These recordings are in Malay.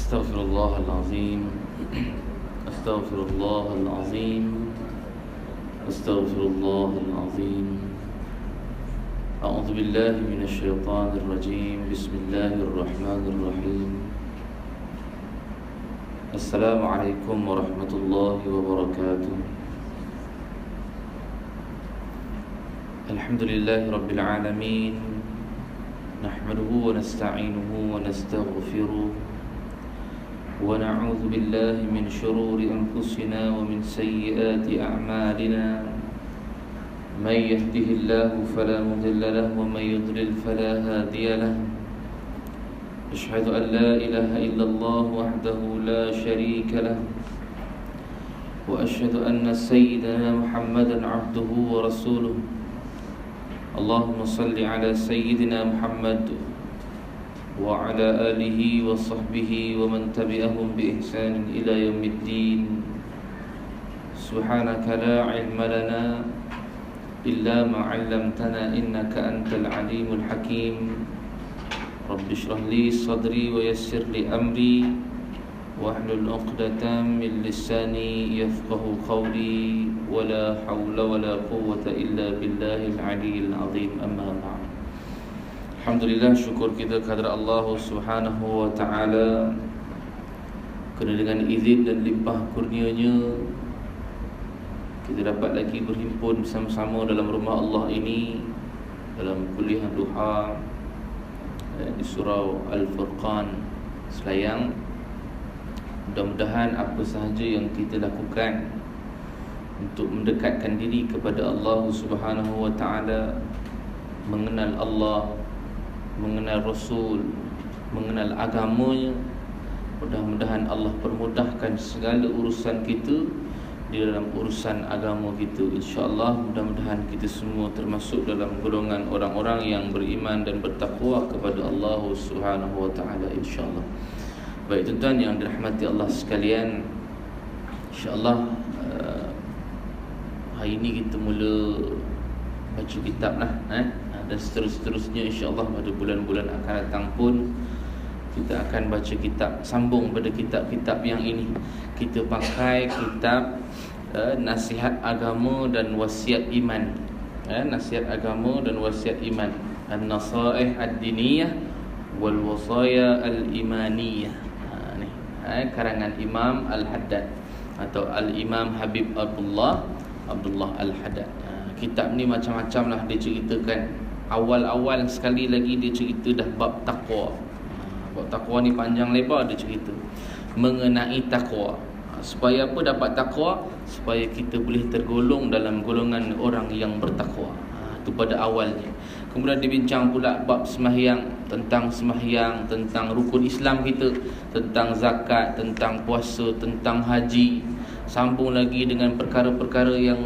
أستغفر الله العظيم أستغفر الله العظيم أستغفر الله العظيم أعوذ بالله من الشيطان الرجيم بسم الله الرحمن الرحيم السلام عليكم ورحمة الله وبركاته الحمد لله رب العالمين نحمده ونستعينه ونستغفره ونعوذ بالله من شرور أنفسنا ومن سيئات أعمالنا من يهده الله فلا مضل له ومن يضلل فلا هادي له أشهد أن لا إله إلا الله وحده لا شريك له وأشهد أن سيدنا محمدا عبده ورسوله اللهم صل على سيدنا محمد وعلى آله وصحبه ومن تبعهم بإحسان إلى يوم الدين سبحانك لا علم لنا إلا ما علمتنا إنك أنت العليم الحكيم رب اشرح لي صدري ويسر لي أمري واحلل عقدة من لساني يفقه قولي ولا حول ولا قوة إلا بالله العلي العظيم أما بعد. Alhamdulillah, syukur kita kehadrat Allah Subhanahu wa ta'ala kerana dengan izin dan limpah kurnianya kita dapat lagi berhimpun bersama-sama dalam rumah Allah ini dalam kuliah duha di surau Al-Furqan Selayang. Mudah-mudahan apa sahaja yang kita lakukan untuk mendekatkan diri kepada Allah Subhanahu wa ta'ala, mengenal Allah, mengenal Rasul, mengenal agamanya, mudah-mudahan Allah permudahkan segala urusan kita di dalam urusan agama kita. InsyaAllah mudah-mudahan kita semua termasuk dalam golongan orang-orang yang beriman dan bertakwa kepada Allah Subhanahu wa ta'ala, insyaAllah. Baik tuan-tuan yang dirahmati Allah sekalian, insyaAllah hari ini kita mula baca kitab lah dan seterusnya insyaAllah pada bulan-bulan akan datang pun kita akan baca kitab, sambung pada kitab-kitab yang ini. Kita pakai kitab Nasihat Agama dan Wasiat Iman, Nasihat Agama dan Wasiat Iman, An-Nasaih Ad-Diniyah wal Wasaya Al-Imaniyah. Karangan Imam Al-Haddad atau Al-Imam Habib Abdullah Al-Haddad. Kitab ni macam-macam lah dia ceritakan. Awal-awal sekali lagi dia cerita dah bab taqwa. Bab taqwa ni panjang lebar dia cerita mengenai taqwa. Supaya apa dapat taqwa? Supaya kita boleh tergolong dalam golongan orang yang bertakwa. Itu pada awalnya. Kemudian dibincang pula bab sembahyang, tentang rukun Islam kita, tentang zakat, tentang puasa, tentang haji. Sambung lagi dengan perkara-perkara yang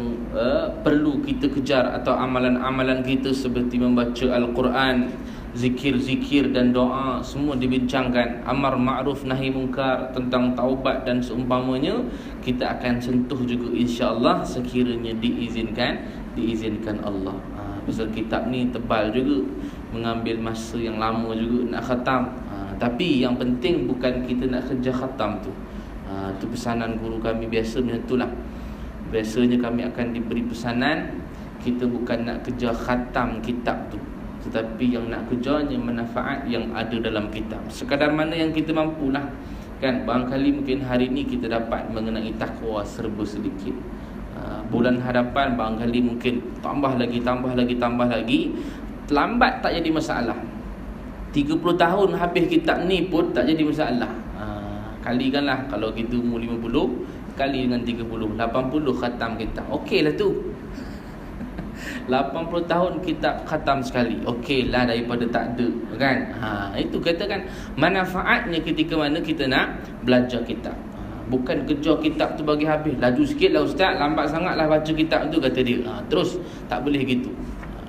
perlu kita kejar atau amalan-amalan kita seperti membaca Al-Quran, zikir-zikir dan doa, semua dibincangkan. Amar ma'ruf nahi munkar, tentang taubat dan seumpamanya kita akan sentuh juga insya-Allah sekiranya diizinkan Allah. Pasal kitab ni tebal juga, mengambil masa yang lama juga nak khatam. Tapi yang penting bukan kita nak kerja khatam tu. Itu pesanan guru kami biasa macam itulah. Biasanya kami akan diberi pesanan, kita bukan nak kerja khatam kitab tu, tetapi yang nak kerjanya manfaat yang ada dalam kitab. Sekadar mana yang kita mampulah. Kan barangkali mungkin hari ni kita dapat mengenai takwa serba sedikit. Bulan hadapan barangkali mungkin tambah lagi. Lambat tak jadi masalah. 30 tahun habis kitab ni pun tak jadi masalah. Kalikanlah, kalau kita umur 50 kali dengan 30, 80 khatam kitab. Okeylah tu. 80 tahun kitab khatam sekali. Okeylah daripada tak ada, kan? Itu katakan manfaatnya ketika mana kita nak belajar kitab. Bukan kejar kitab tu bagi habis. Laju sikit lah ustaz, lambat sangatlah baca kitab tu, kata dia. Terus tak boleh gitu.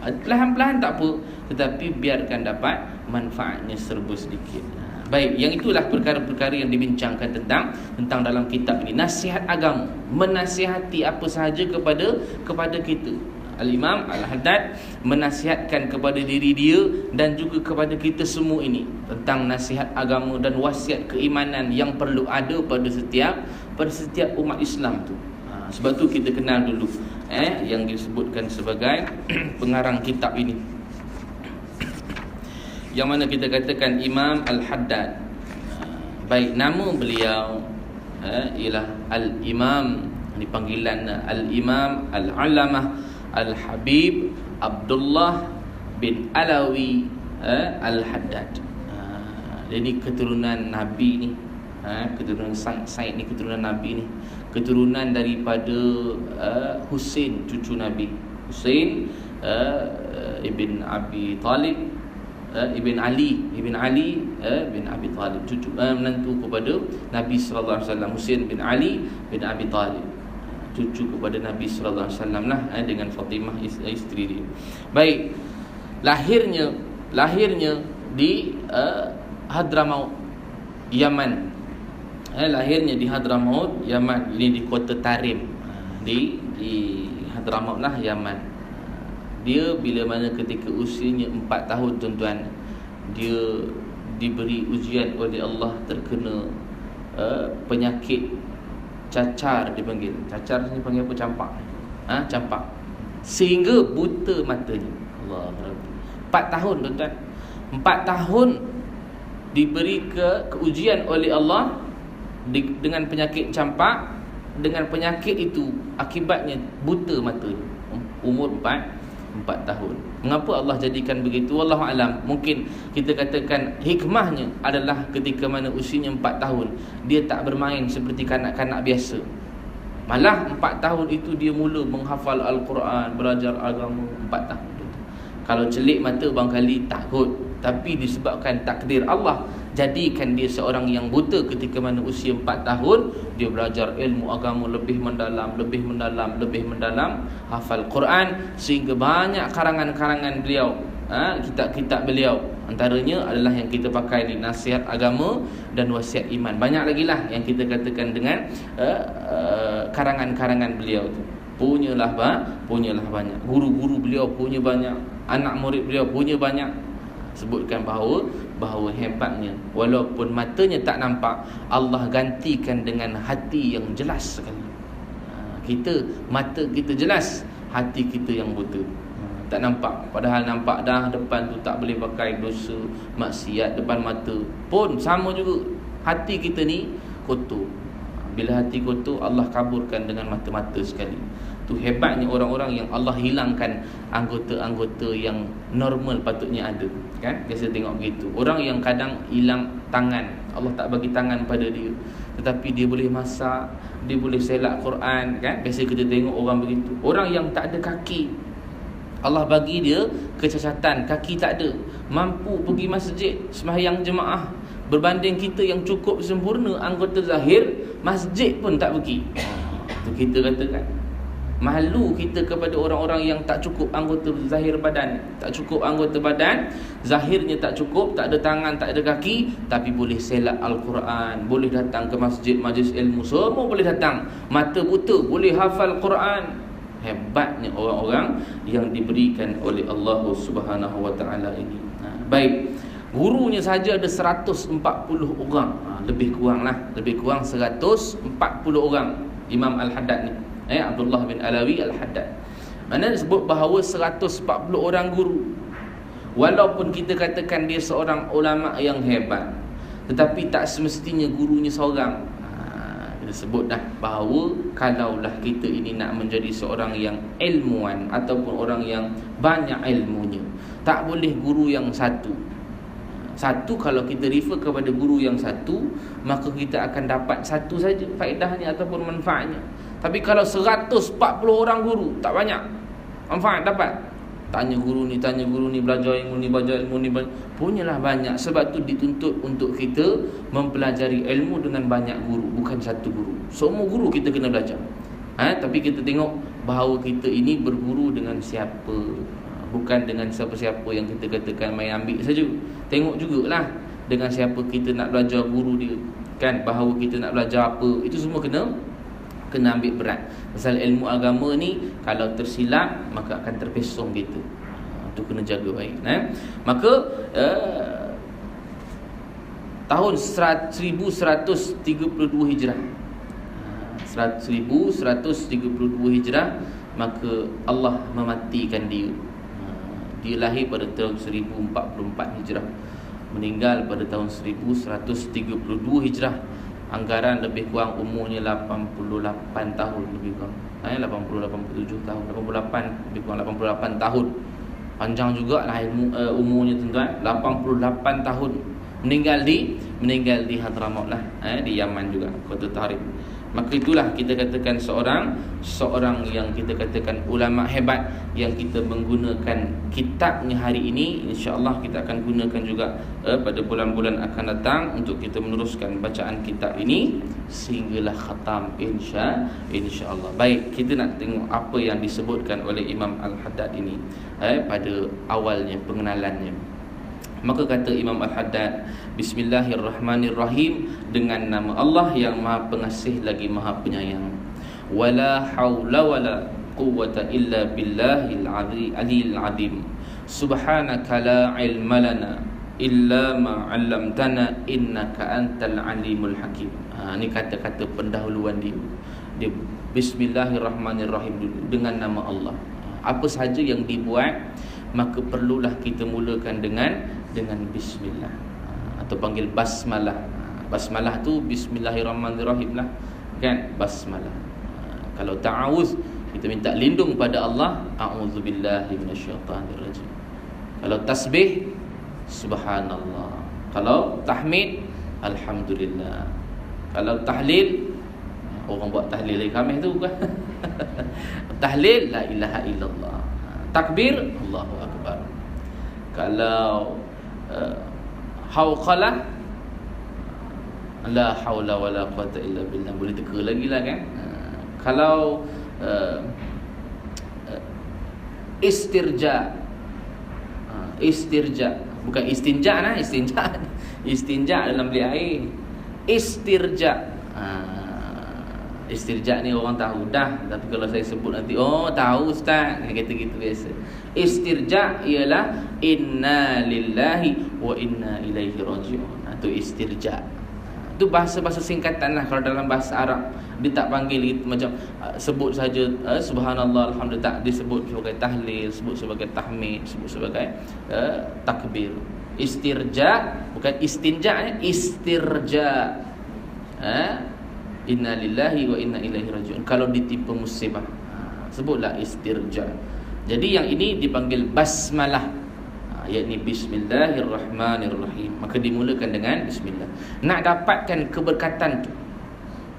Perlahan-perlahan tak apa, tetapi biarkan dapat manfaatnya serba sedikit. Baik, yang itulah perkara-perkara yang dibincangkan tentang dalam kitab ini. Nasihat agama, menasihati apa sahaja kepada kita. Al-Imam Al-Haddad menasihatkan kepada diri dia dan juga kepada kita semua ini tentang nasihat agama dan wasiat keimanan yang perlu ada pada setiap umat Islam tu. Sebab tu kita kenal dulu yang disebutkan sebagai pengarang kitab ini, yang mana kita katakan Imam Al-Haddad. Baik, nama beliau ialah Al-Imam, dipanggilan Al-Imam Al-Allamah Al-Habib Abdullah bin Alawi Al-Haddad. Jadi keturunan Nabi ni, keturunan Said ni keturunan Nabi ni, keturunan daripada Husain, cucu Nabi Husain ibn Abi Talib, ibn Ali bin Abi Talib, cucu menantu kepada Nabi sallallahu alaihi wasallam. Husain bin Ali bin Abi Talib, cucu kepada Nabi sallallahu alaihi wasallam lah, dengan Fatimah isteri dia. Baik, lahirnya di Hadramaut, Yaman. Lahirnya di Hadramaut, Yaman. Ini di kota Tarim, di Hadramaut lah, Yaman. Dia bila mana ketika usianya 4 tahun, tuan-tuan, dia diberi ujian oleh Allah, terkena penyakit cacar, dipanggil cacar ni, panggil apa, campak. Campak, sehingga buta matanya. Allah Rabbi. 4 tahun, tuan-tuan, 4 tahun diberi keujian oleh Allah dengan penyakit campak. Dengan penyakit itu akibatnya buta matanya, umur 4 tahun. Mengapa Allah jadikan begitu? Wallahu alam. Mungkin kita katakan hikmahnya adalah ketika mana usianya 4 tahun, dia tak bermain seperti kanak-kanak biasa. Malah 4 tahun itu dia mula menghafal Al-Quran, belajar agama. 4 tahun. Kalau celik mata barangkali takut, tapi disebabkan takdir Allah, jadikan dia seorang yang buta ketika mana usia 4 tahun. Dia belajar ilmu agama lebih mendalam, hafal Quran, sehingga banyak karangan-karangan beliau, kitab-kitab beliau, antaranya adalah yang kita pakai ni, nasihat agama dan wasiat iman. Banyak lagi lah yang kita katakan dengan karangan-karangan beliau tu. Punyalah banyak. Guru-guru beliau punya banyak, anak murid beliau punya banyak. Sebutkan bahawa hebatnya, walaupun matanya tak nampak, Allah gantikan dengan hati yang jelas sekali. Kita, mata kita jelas, hati kita yang buta, tak nampak. Padahal nampak dah depan tu, tak boleh pakai, dosa, maksiat depan mata pun sama juga. Hati kita ni kotor. Bila hati kotor, Allah kaburkan dengan mata-mata sekali. Tu hebatnya orang-orang yang Allah hilangkan anggota-anggota yang normal patutnya ada, kan? Biasa tengok begitu. Orang yang kadang hilang tangan, Allah tak bagi tangan pada dia, tetapi dia boleh masak, dia boleh selak Quran, kan? Biasa kita tengok orang begitu. Orang yang tak ada kaki, Allah bagi dia kecacatan, kaki tak ada, mampu pergi masjid sembahyang jemaah, berbanding kita yang cukup sempurna anggota zahir, masjid pun tak pergi. Itu kita katakan malu kita kepada orang-orang yang tak cukup anggota zahir badan, tak cukup anggota badan, zahirnya tak cukup, tak ada tangan, tak ada kaki, tapi boleh selak Al-Quran, boleh datang ke masjid, majlis ilmu, semua boleh datang. Mata buta, boleh hafal Quran. Hebatnya orang-orang yang diberikan oleh Allah Subhanahu Wa Taala ini. Baik, gurunya saja ada 140 orang, lebih kurang 140 orang Imam Al-Haddad ni, Abdullah bin Alawi Al-Haddad. Mana disebut bahawa 140 orang guru. Walaupun kita katakan dia seorang ulama yang hebat, tetapi tak semestinya gurunya seorang. Kita sebut dah bahawa kalaulah kita ini nak menjadi seorang yang ilmuwan ataupun orang yang banyak ilmunya, tak boleh guru yang satu. Kalau kita refer kepada guru yang satu, maka kita akan dapat satu saja faedahnya ataupun manfaatnya. Tapi kalau 140 orang guru, tak banyak manfaat dapat. Tanya guru ni, belajar ilmu ni, punyalah banyak. Sebab tu dituntut untuk kita mempelajari ilmu dengan banyak guru, bukan satu guru. Semua guru kita kena belajar. Tapi kita tengok bahawa kita ini berguru dengan siapa, bukan dengan siapa-siapa yang kita katakan main ambil saja. Tengok jugalah dengan siapa kita nak belajar guru dia, kan? Bahawa kita nak belajar apa, itu semua kena ambil berat. Pasal ilmu agama ni, kalau tersilap maka akan terpesong kita. tu kena jaga baik. Maka tahun 1132 Hijrah, 1132 Hijrah, maka Allah mematikan dia. Dia lahir pada tahun 1044 Hijrah, meninggal pada tahun 1132 Hijrah. Anggaran lebih kurang umurnya 88 tahun lebih kurang. 87 tahun, 88 lebih kurang 88 tahun. Panjang jugalah umurnya tuan-tuan, 88 tahun. Meninggal di Hadramaut lah, di Yaman juga, Kota Tahrib. Maka itulah kita katakan seorang yang kita katakan ulama hebat, yang kita menggunakan kitabnya hari ini. InsyaAllah kita akan gunakan juga pada bulan-bulan akan datang untuk kita meneruskan bacaan kitab ini sehinggalah khatam insyaAllah. Baik, kita nak tengok apa yang disebutkan oleh Imam Al-Haddad ini pada awalnya pengenalannya. Maka kata Imam Al-Haddad, Bismillahirrahmanirrahim, dengan nama Allah yang Maha Pengasih lagi Maha Penyayang. Wala haula wala quwwata illa billahil aliyil azim. Subhanaka la ilma lana illa ma 'allamtana innaka antal alimul hakim. Ini kata-kata pendahuluan dia. Bismillahirrahmanirrahim dulu, dengan nama Allah. Apa sahaja yang dibuat, maka perlulah kita mulakan dengan bismillah, atau panggil basmalah. Basmalah tu bismillahirrahmanirrahim lah, kan, basmalah. Kalau ta'awuz, kita minta lindung pada Allah, a'udzubillahi minasyaitanirrajim. Kalau tasbih, subhanallah. Kalau tahmid, alhamdulillah. Kalau tahlil, orang buat tahlil kami tu bukan. Tahlil, la ilaha illallah. Takbir, Allahu akbar. Kalau hauqalah, la haula wala quwata illa billah. Boleh teka lagi lah, kan. Kalau istirja, bukan istinja lah, istinja dalam bilik air. Istirja, istirja ni orang tahu dah, tapi kalau saya sebut nanti, oh tahu ustaz, kata gitu biasa. Istirja ialah inna lillahi wa inna ilaihi raji'un. Itu istirja. Itu bahasa-bahasa singkatan lah. Kalau dalam bahasa Arab, dia tak panggil gitu, macam sebut saja subhanallah, alhamdulillah, tak disebut sebagai tahlil, sebut sebagai tahmid, sebut sebagai takbir. Istirja, bukan istinja, istirja. Inna lillahi wa inna ilaihi raji'un. Kalau ditimpa musibah, sebutlah istirja. Jadi yang ini dipanggil basmalah, yakni bismillahirrahmanirrahim. Maka dimulakan dengan bismillah. Nak dapatkan keberkatan tu,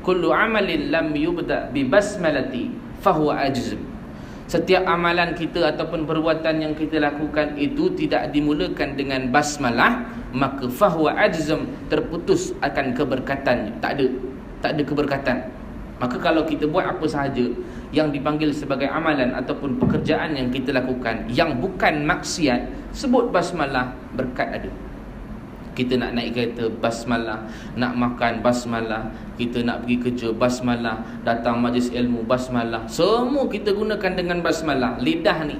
kullu amalin lam yubda bi basmalati fahuwa ajzm. Setiap amalan kita ataupun perbuatan yang kita lakukan itu tidak dimulakan dengan basmalah, maka fahuwa ajzm, terputus akan keberkatannya. Tak ada keberkatan. Maka kalau kita buat apa sahaja yang dipanggil sebagai amalan ataupun pekerjaan yang kita lakukan yang bukan maksiat, sebut basmalah, berkat ada. Kita nak naik kereta, basmalah. Nak makan, basmalah. Kita nak pergi kerja, basmalah. Datang majlis ilmu, basmalah. Semua kita gunakan dengan basmalah. Lidah ni,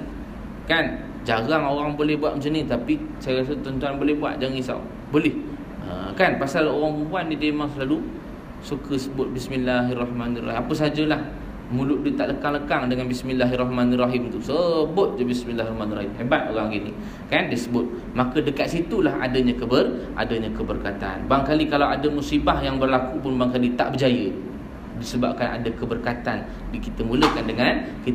kan, jarang orang boleh buat macam ni, tapi saya rasa tuan-tuan boleh buat, jangan risau. Boleh, kan, pasal orang perempuan dia memang selalu suka sebut bismillahirrahmanirrahim. Apa sajalah, mulut dia tak lekang-lekang dengan bismillahirrahmanirrahim tu, sebut je bismillahirrahmanirrahim. Hebat orang gini, kan, dia sebut. Maka dekat situlah adanya keberkatan. Barangkali kalau ada musibah yang berlaku pun barangkali tak berjaya, disebabkan ada keberkatan. Kita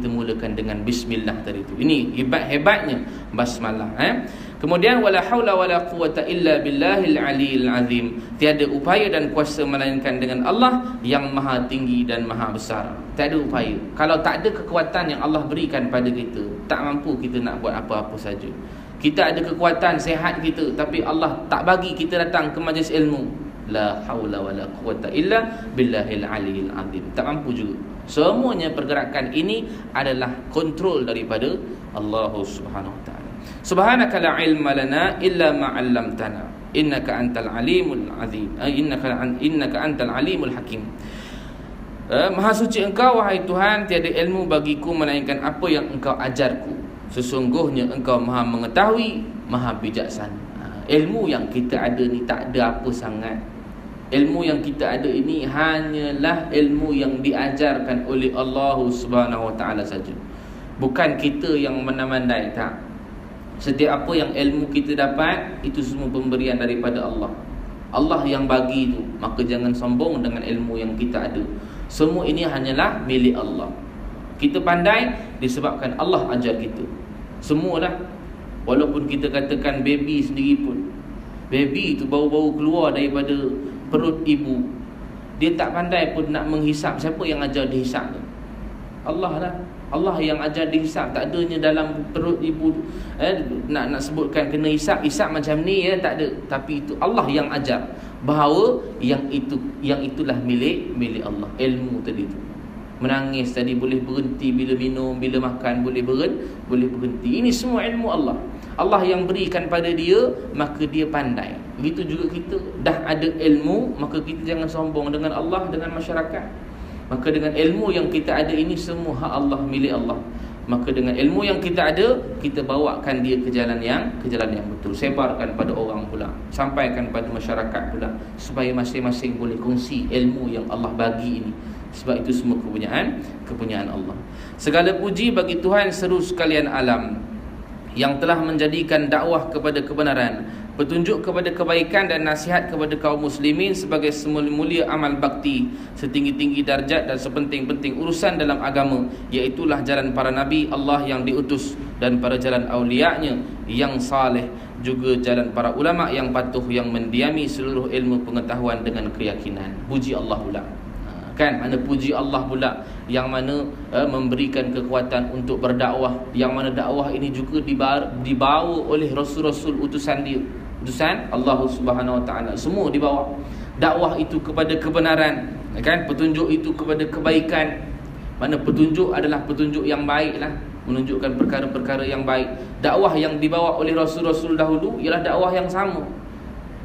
mulakan dengan bismillah tadi tu. Ini hebat-hebatnya basmalah. Kemudian wala haula wala quwata illa billahil aliyil azim. Tiada upaya dan kuasa melainkan dengan Allah yang maha tinggi dan maha besar. Tiada upaya. Kalau tak ada kekuatan yang Allah berikan pada kita, tak mampu kita nak buat apa-apa saja. Kita ada kekuatan, sehat kita, tapi Allah tak bagi kita datang ke majlis ilmu, la haula wala quwata illa billahil aliyil azim. Tak mampu juga. Semuanya pergerakan ini adalah kontrol daripada Allah Subhanahu wa taala. Subhanaka la ilma lana illa ma 'allamtana innaka antal alimul azim. Innaka antal alimul hakim. Maha suci engkau wahai Tuhan, tiada ilmu bagiku melainkan apa yang engkau ajarku. Sesungguhnya engkau maha mengetahui, maha bijaksana. Ilmu yang kita ada ni tak ada apa sangat. Ilmu yang kita ada ini hanyalah ilmu yang diajarkan oleh Allah Subhanahu Wa Taala saja. Bukan kita yang mandai-mandai, tak. Setiap apa yang ilmu kita dapat, itu semua pemberian daripada Allah. Allah yang bagi itu. Maka jangan sombong dengan ilmu yang kita ada. Semua ini hanyalah milik Allah. Kita pandai disebabkan Allah ajar kita. Semualah. Walaupun kita katakan baby sendiri pun, baby itu baru-baru keluar daripada perut ibu, dia tak pandai pun nak menghisap. Siapa yang ajar dia hisap tu? Allah lah. Allah yang ajar dia hisap. Tak adanya dalam perut ibu nak sebutkan kena hisap macam ni, tak ada. Tapi itu Allah yang ajar bahawa yang itulah milik Allah. Ilmu tadi tu. Menangis tadi boleh berhenti bila minum, bila makan boleh berhenti. Ini semua ilmu Allah. Allah yang berikan pada dia, maka dia pandai. Begitu juga kita dah ada ilmu, maka kita jangan sombong dengan Allah, dengan masyarakat. Maka dengan ilmu yang kita ada ini semua hak Allah, milik Allah. Maka dengan ilmu yang kita ada, kita bawakan dia ke jalan yang betul. Sebarkan pada orang pula, sampaikan pada masyarakat pula, supaya masing-masing boleh kongsi ilmu yang Allah bagi ini. Sebab itu semua kepunyaan Allah. Segala puji bagi Tuhan seluruh sekalian alam, yang telah menjadikan dakwah kepada kebenaran, petunjuk kepada kebaikan dan nasihat kepada kaum muslimin sebagai semulia amal bakti, setinggi-tinggi darjat dan sepenting-penting urusan dalam agama, iaitulah jalan para nabi Allah yang diutus dan para jalan awliya-Nya yang saleh, juga jalan para ulama yang patuh, yang mendiami seluruh ilmu pengetahuan dengan keyakinan. Puji Allah pula. Kan, mana puji Allah pula yang mana memberikan kekuatan untuk berdakwah, yang mana dakwah ini juga dibawa oleh rasul-rasul utusan dia, utusan Allah Subhanahu Wa Taala. Semua dibawa. Dakwah itu kepada kebenaran, kan? Petunjuk itu kepada kebaikan. Mana petunjuk adalah petunjuk yang baiklah, menunjukkan perkara-perkara yang baik. Dakwah yang dibawa oleh rasul-rasul dahulu ialah dakwah yang sama,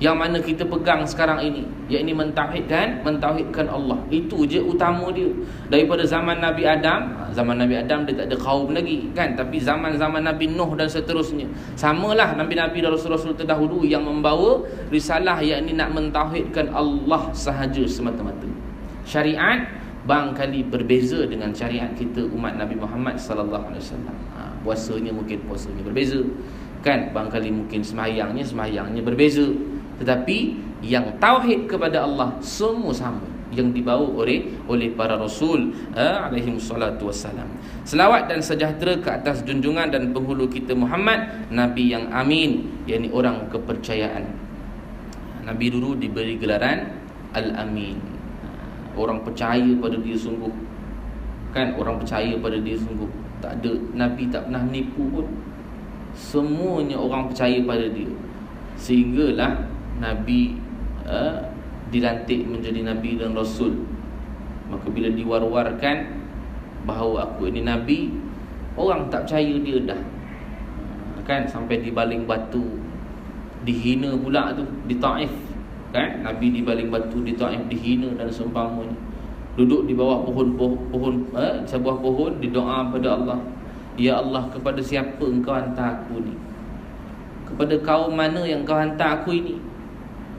yang mana kita pegang sekarang ini, iaitu mentauhidkan Allah. Itu je utama dia. Daripada zaman Nabi Adam, zaman Nabi Adam dia tak ada kaum lagi, kan? Tapi zaman-zaman Nabi Nuh dan seterusnya, samalah Nabi-Nabi dan Rasul-Rasul terdahulu yang membawa risalah, iaitu nak mentauhidkan Allah sahaja semata-mata. Syariat barangkali berbeza dengan syariat kita umat Nabi Muhammad sallallahu alaihi wasallam. Puasanya mungkin puasanya berbeza, kan? Barangkali mungkin sembahyangnya berbeza. Tetapi yang tauhid kepada Allah semua sama, yang dibawa oleh para rasul alaihi wassalatu wassalam. Selawat dan sejahtera ke atas junjungan dan penghulu kita Muhammad, Nabi yang amin, yakni orang kepercayaan. Nabi dulu diberi gelaran Al-Amin, orang percaya pada dia sungguh, kan? Orang percaya pada dia sungguh. Tak ada Nabi tak pernah menipu pun. Semuanya orang percaya pada dia. Sehinggalah Nabi dilantik menjadi Nabi dan Rasul. Maka bila diwar-warkan bahawa aku ini Nabi, orang tak percaya dia dah, kan? Sampai dibaling batu, dihina pula tu di Taif, kan? Nabi dibaling batu di Taif, dihina dan seumpamanya. Duduk di bawah sebuah pohon, didoa pada Allah, ya Allah, kepada siapa engkau hantar aku ni? Kepada kaum mana yang kau hantar aku ini?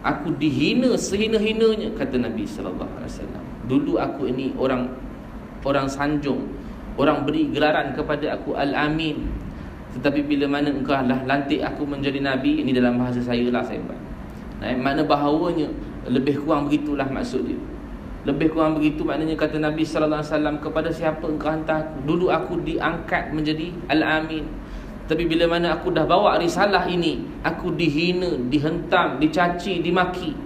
Aku dihina sehina-hinanya, kata Nabi sallallahu alaihi wasallam. Dulu aku ini orang sanjung, orang beri gelaran kepada aku Al-Amin. Tetapi bila mana engkau lah lantik aku menjadi Nabi, ini dalam bahasa saya lah saya buat. Makna bahawanya lebih kurang begitulah maksud dia. Lebih kurang begitu maknanya, kata Nabi sallallahu alaihi wasallam, kepada siapa engkau hantar aku? Dulu aku diangkat menjadi Al-Amin, tapi bila mana aku dah bawa risalah ini, aku dihina, dihentam, dicaci, dimaki.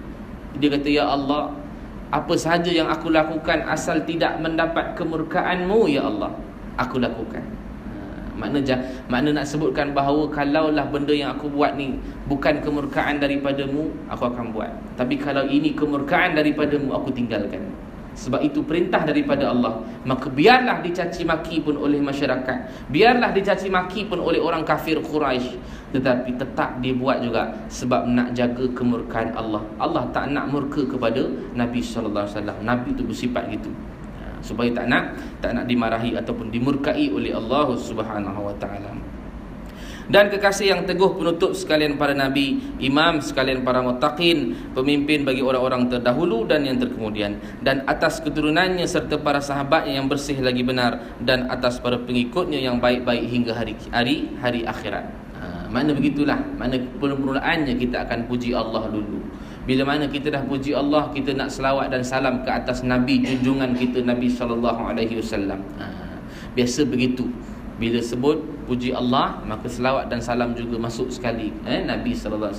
Dia kata, ya Allah, apa sahaja yang aku lakukan asal tidak mendapat kemurkaan-Mu, ya Allah, aku lakukan. Makna nak sebutkan bahawa kalaulah benda yang aku buat ni bukan kemurkaan daripada-Mu, aku akan buat. Tapi kalau ini kemurkaan daripada-Mu, aku tinggalkan. Sebab itu perintah daripada Allah. Maka biarlah dicaci maki pun oleh masyarakat, biarlah dicaci maki pun oleh orang kafir Quraisy, tetapi tetap dia buat juga sebab nak jaga kemurkaan Allah. Allah tak nak murka kepada Nabi sallallahu alaihi wasallam. Nabi itu bersifat gitu, supaya tak nak dimarahi ataupun dimurkai oleh Allah Subhanahu wa taala. Dan kekasih yang teguh, penutup sekalian para nabi, imam sekalian para muttaqin, pemimpin bagi orang-orang terdahulu dan yang terkemudian, dan atas keturunannya serta para sahabatnya yang bersih lagi benar, dan atas para pengikutnya yang baik-baik hingga hari akhirat. Mana begitulah, mana permulaannya kita akan puji Allah dulu. Bila mana kita dah puji Allah, kita nak selawat dan salam ke atas nabi junjungan kita, Nabi SAW. Biasa begitu. Bila sebut puji Allah, maka selawat dan salam juga masuk sekali. Nabi SAW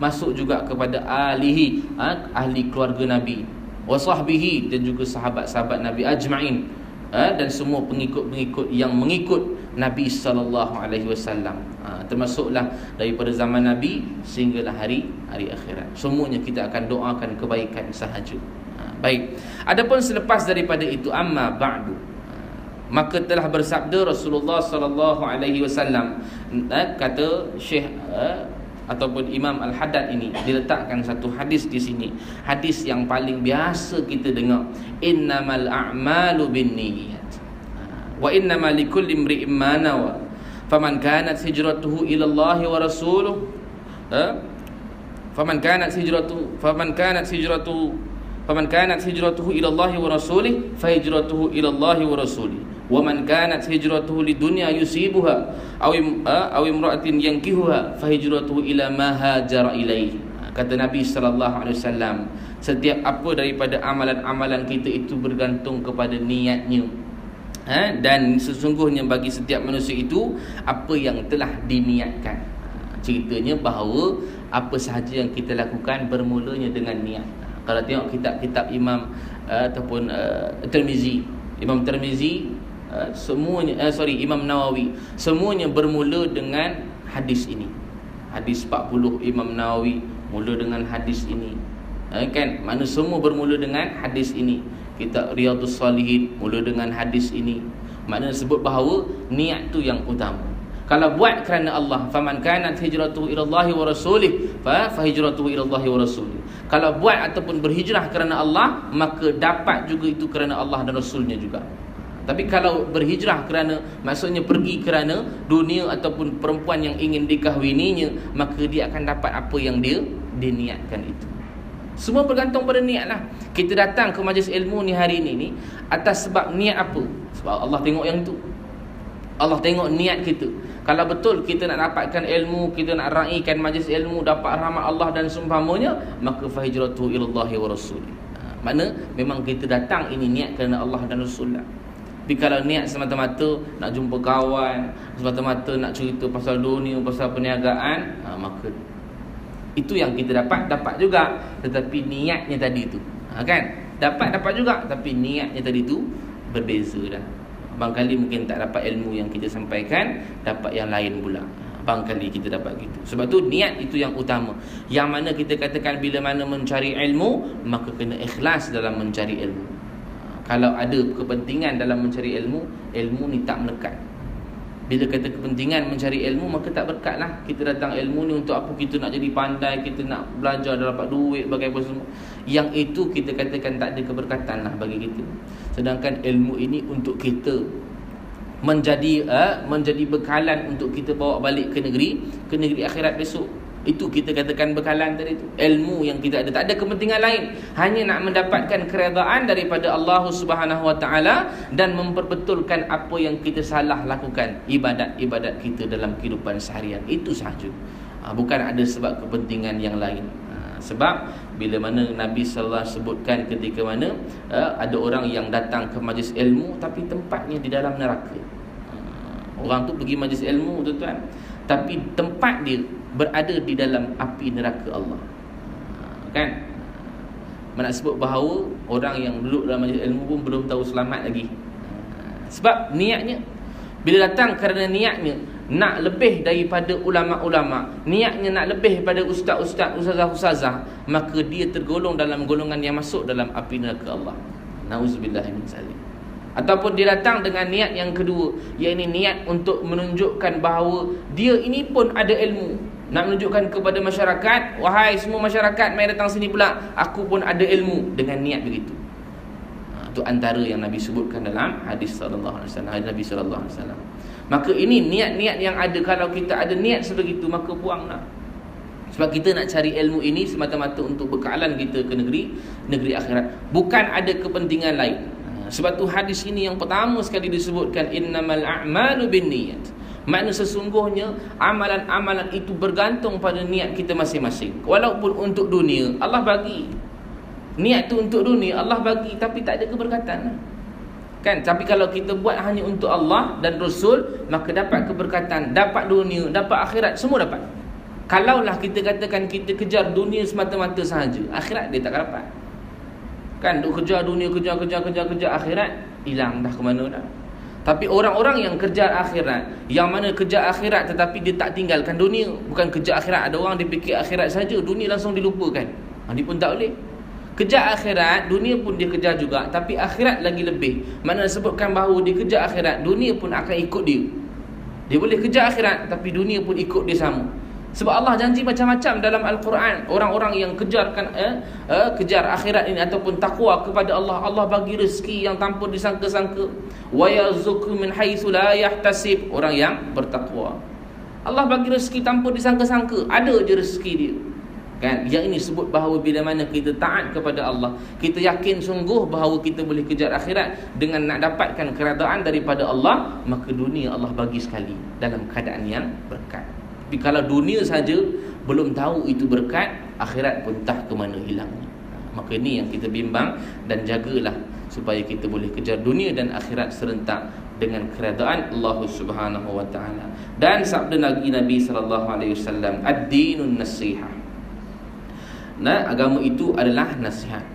masuk juga kepada ahli keluarga Nabi, wa sahbihi, dan juga sahabat-sahabat Nabi ajma'in, dan semua pengikut-pengikut yang mengikut Nabi SAW. Termasuklah daripada zaman Nabi sehinggalah hari akhirat. Semuanya kita akan doakan kebaikan sahaja. Baik. Adapun selepas daripada itu, amma ba'du, maka telah bersabda Rasulullah SAW, kata Syekh ataupun Imam Al-Haddad ini, diletakkan satu hadis di sini, hadis yang paling biasa kita dengar, innamal a'malu binniyat wa innamal likulli imri'in ma nawa faman kanat hijratuhu ila Allah wa rasuluhu faman kanat hijratuhu ila Allah wa rasulih fa hijratuhu ila Allah wa rasulih wa man kanat hijratuhu lidunya yusibuha aw imra'atin yankihuha fa hijratuhu ila ma hajara ilaihi. Kata Nabi sallallahu alaihi wasallam, setiap apa daripada amalan-amalan kita itu bergantung kepada niatnya. Dan sesungguhnya bagi setiap manusia itu apa yang telah diniatkan. Ceritanya bahawa apa sahaja yang kita lakukan bermulanya dengan niat. Kalau tengok kitab-kitab Imam ataupun Imam Tirmizi, Imam Nawawi, semuanya bermula dengan hadis ini. Hadis 40 Imam Nawawi mula dengan hadis ini. Kan? Mana semua bermula dengan hadis ini. Kitab Riyadhus Salihin mula dengan hadis ini. Maknanya sebut bahawa niat tu yang utama. Kalau buat kerana Allah, faman kanat hijratuhu ila Allah wa rasulih fa hijratuhu ila Allah wa rasulih. Kalau buat ataupun berhijrah kerana Allah, maka dapat juga itu kerana Allah dan Rasulnya juga. Tapi kalau berhijrah kerana, maksudnya pergi kerana dunia ataupun perempuan yang ingin dikahwininya, maka dia akan dapat apa yang dia niatkan itu. Semua bergantung pada niat lah. Kita datang ke majlis ilmu ni hari ini ni atas sebab niat apa? Sebab Allah tengok yang itu. Allah tengok niat kita. Kalau betul kita nak dapatkan ilmu, kita nak raikan majlis ilmu, dapat rahmat Allah dan seumpamanya, maka fa hijratuhu ilallahi wa rasulih. Makna memang kita datang ini niat kerana Allah dan Rasulullah. Tapi kalau niat semata-mata nak jumpa kawan, semata-mata nak cerita pasal dunia, pasal perniagaan, maka itu yang kita dapat juga, tetapi niatnya tadi tu, kan? Dapat juga, tapi niatnya tadi tu berbeza dah. Barangkali mungkin tak dapat ilmu yang kita sampaikan, dapat yang lain pula. Barangkali kita dapat gitu. Sebab tu niat itu yang utama. Yang mana kita katakan bila mana mencari ilmu, maka kena ikhlas dalam mencari ilmu. Kalau ada kepentingan dalam mencari ilmu, ilmu ni tak melekat. Bila kata kepentingan mencari ilmu, maka tak berkat lah. Kita datang ilmu ni untuk apa? Kita nak jadi pandai, kita nak belajar dan dapat duit, bagaimana semua. Yang itu kita katakan tak ada keberkatan lah bagi kita. Sedangkan ilmu ini untuk kita menjadi bekalan untuk kita bawa balik ke negeri akhirat besok. Itu kita katakan bekalan tadi tu. Ilmu yang kita ada, tak ada kepentingan lain, hanya nak mendapatkan keredaan daripada Allah Subhanahu Wa Taala dan memperbetulkan apa yang kita salah lakukan, ibadat-ibadat kita dalam kehidupan seharian. Itu sahaja. Bukan ada sebab kepentingan yang lain. Sebab bila mana Nabi sallallahu alaihi sebutkan ketika mana ada orang yang datang ke majlis ilmu tapi tempatnya di dalam neraka. Orang tu pergi majlis ilmu, tuan-tuan, tapi tempat dia berada di dalam api neraka Allah. Kan? Nak sebut bahawa orang yang duduk dalam majlis ilmu pun belum tahu selamat lagi. Sebab niatnya, bila datang kerana niatnya nak lebih daripada ulama-ulama, niatnya nak lebih daripada ustaz-ustaz, ustazah-ustazah, maka dia tergolong dalam golongan yang masuk dalam api neraka Allah. Nauzubillah min zalik. Ataupun dia datang dengan niat yang kedua, iaitu niat untuk menunjukkan bahawa dia ini pun ada ilmu, nak menunjukkan kepada masyarakat, wahai semua masyarakat, mari datang sini pula, aku pun ada ilmu, dengan niat begitu. Itu antara yang Nabi sebutkan dalam hadis sallallahu alaihi wasallam, hadis Nabi sallallahu alaihi wasallam. Maka ini niat-niat yang ada. Kalau kita ada niat sebegitu, maka buanglah. Sebab kita nak cari ilmu ini semata-mata untuk bekalan kita ke negeri akhirat, bukan ada kepentingan lain. Sebab tu hadis ini yang pertama sekali disebutkan, innamal a'malu binniyat. Makna sesungguhnya amalan-amalan itu bergantung pada niat kita masing-masing. Walaupun untuk dunia, Allah bagi. Niat tu untuk dunia, Allah bagi, tapi tak ada keberkatan. Kan? Tapi kalau kita buat hanya untuk Allah dan Rasul, maka dapat keberkatan, dapat dunia, dapat akhirat, semua dapat. Kalaulah kita katakan kita kejar dunia semata-mata sahaja, akhirat dia tak dapat. Kan, duk kejar dunia, kejar akhirat, hilang dah ke mana dah. Tapi orang-orang yang kejar akhirat, yang mana kejar akhirat tetapi dia tak tinggalkan dunia, bukan kejar akhirat. Ada orang dia fikir akhirat saja, dunia langsung dilupakan. Dia pun tak boleh. Kejar akhirat, dunia pun dia kejar juga, tapi akhirat lagi lebih. Mana sebutkan bahawa dia kejar akhirat, dunia pun akan ikut dia. Dia boleh kejar akhirat, tapi dunia pun ikut dia sama. Sebab Allah janji macam-macam dalam Al-Quran. Orang-orang yang kejar akhirat ini ataupun takwa kepada Allah, Allah bagi rezeki yang tanpa disangka-sangka. Wa yarzuqhu min haitsu la yahtasib. Orang yang bertakwa, Allah bagi rezeki tanpa disangka-sangka, ada je rezeki dia. Kan? Yang ini sebut bahawa bila mana kita taat kepada Allah, kita yakin sungguh bahawa kita boleh kejar akhirat dengan nak dapatkan keredaan daripada Allah, maka dunia Allah bagi sekali dalam keadaan yang berkat. Tapi kalau dunia saja belum tahu itu berkat, akhirat pun entah ke mana hilangnya. Maka ini yang kita bimbang dan jagalah supaya kita boleh kejar dunia dan akhirat serentak dengan keredaan Allah Subhanahu wa taala. Dan sabda Nabi sallallahu alaihi wasallam, ad-dinun nasihah. Nah, agama itu adalah nasihat.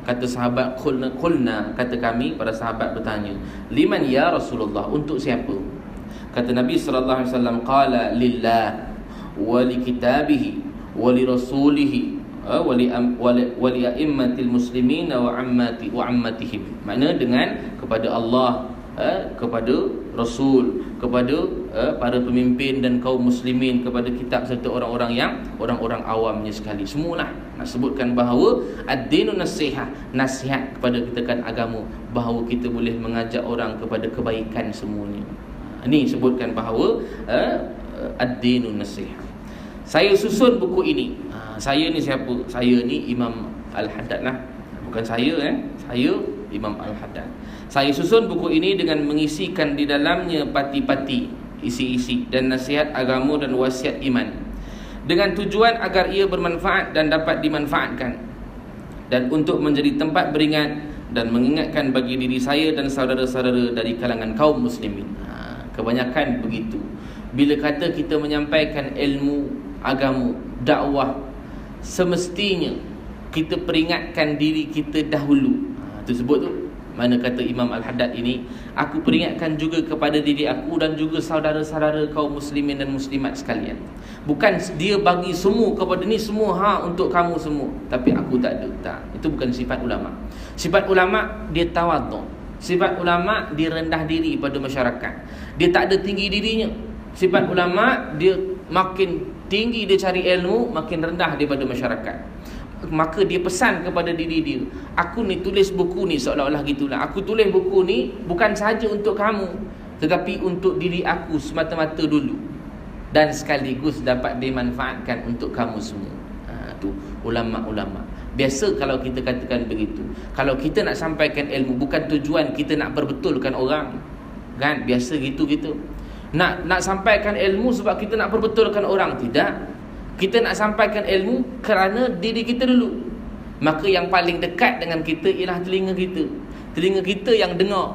Kata sahabat, qulna, kata kami para sahabat bertanya, liman ya Rasulullah, untuk siapa? Kata Nabi sallallahu alaihi wasallam, qala lillah wa li kitabihi wa li rasulihi wa li a'immatil muslimin wa ammatihim. Makna dengan kepada Allah, kepada Rasul, kepada para pemimpin dan kaum muslimin, kepada kitab serta orang-orang awamnya sekali. Semualah nak sebutkan bahawa ad-dinun nasihah, nasihat kepada kita kan agama, bahawa kita boleh mengajak orang kepada kebaikan semuanya. Ini sebutkan bahawa ad-dinun nasihah. Saya susun buku ini. Saya ni siapa? Saya ni Imam Al-Haddad lah. Bukan saya Saya Imam Al-Haddad. Saya susun buku ini dengan mengisikan di dalamnya pati-pati, isi-isi dan nasihat agama dan wasiat iman, dengan tujuan agar ia bermanfaat dan dapat dimanfaatkan, dan untuk menjadi tempat beringat dan mengingatkan bagi diri saya dan saudara-saudara dari kalangan kaum muslimin. Kebanyakan begitu. Bila kata kita menyampaikan ilmu agama, dakwah, semestinya kita peringatkan diri kita dahulu. Itu sebut tu. Mana kata Imam Al-Haddad ini, aku peringatkan juga kepada diri aku dan juga saudara-saudara kaum muslimin dan muslimat sekalian. Bukan dia bagi semua kepada ni semua untuk kamu semua, tapi aku tak ada. Tak. Itu bukan sifat ulama. Sifat ulama dia tawadhu. Sifat ulama dia rendah diri pada masyarakat. Dia tak ada tinggi dirinya. Sifat ulama dia makin tinggi dia cari ilmu, makin rendah daripada masyarakat. Maka dia pesan kepada diri dia, aku ni tulis buku ni seolah-olah gitulah, aku tulis buku ni bukan sahaja untuk kamu, tetapi untuk diri aku semata-mata dulu, dan sekaligus dapat dimanfaatkan untuk kamu semua. Tu ulama-ulama. Biasa kalau kita katakan begitu, kalau kita nak sampaikan ilmu, bukan tujuan kita nak perbetulkan orang, kan? Biasa gitu-gitu. Nak sampaikan ilmu sebab kita nak perbetulkan orang, tidak. Kita nak sampaikan ilmu kerana diri kita dulu. Maka yang paling dekat dengan kita ialah telinga kita. Telinga kita yang dengar.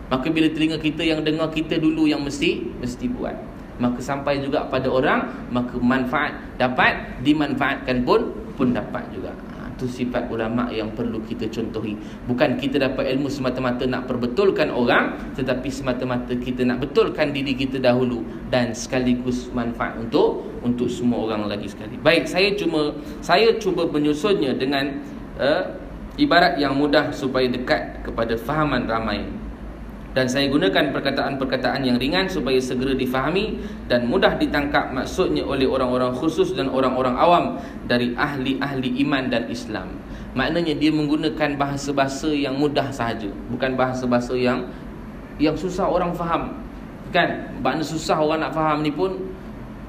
Maka bila telinga kita yang dengar, kita dulu yang mesti buat. Maka sampai juga pada orang, maka manfaat dapat dimanfaatkan pun dapat juga. Itu sifat ulama yang perlu kita contohi. Bukan kita dapat ilmu semata-mata nak perbetulkan orang, tetapi semata-mata kita nak betulkan diri kita dahulu, dan sekaligus manfaat untuk semua orang lagi sekali. Baik, saya cuba menyusunnya dengan ibarat yang mudah supaya dekat kepada fahaman ramai. Dan saya gunakan perkataan-perkataan yang ringan supaya segera difahami dan mudah ditangkap maksudnya oleh orang-orang khusus dan orang-orang awam dari ahli-ahli iman dan Islam. Maknanya dia menggunakan bahasa-bahasa yang mudah sahaja, bukan bahasa-bahasa yang susah orang faham. kan. Makna susah orang nak faham ni pun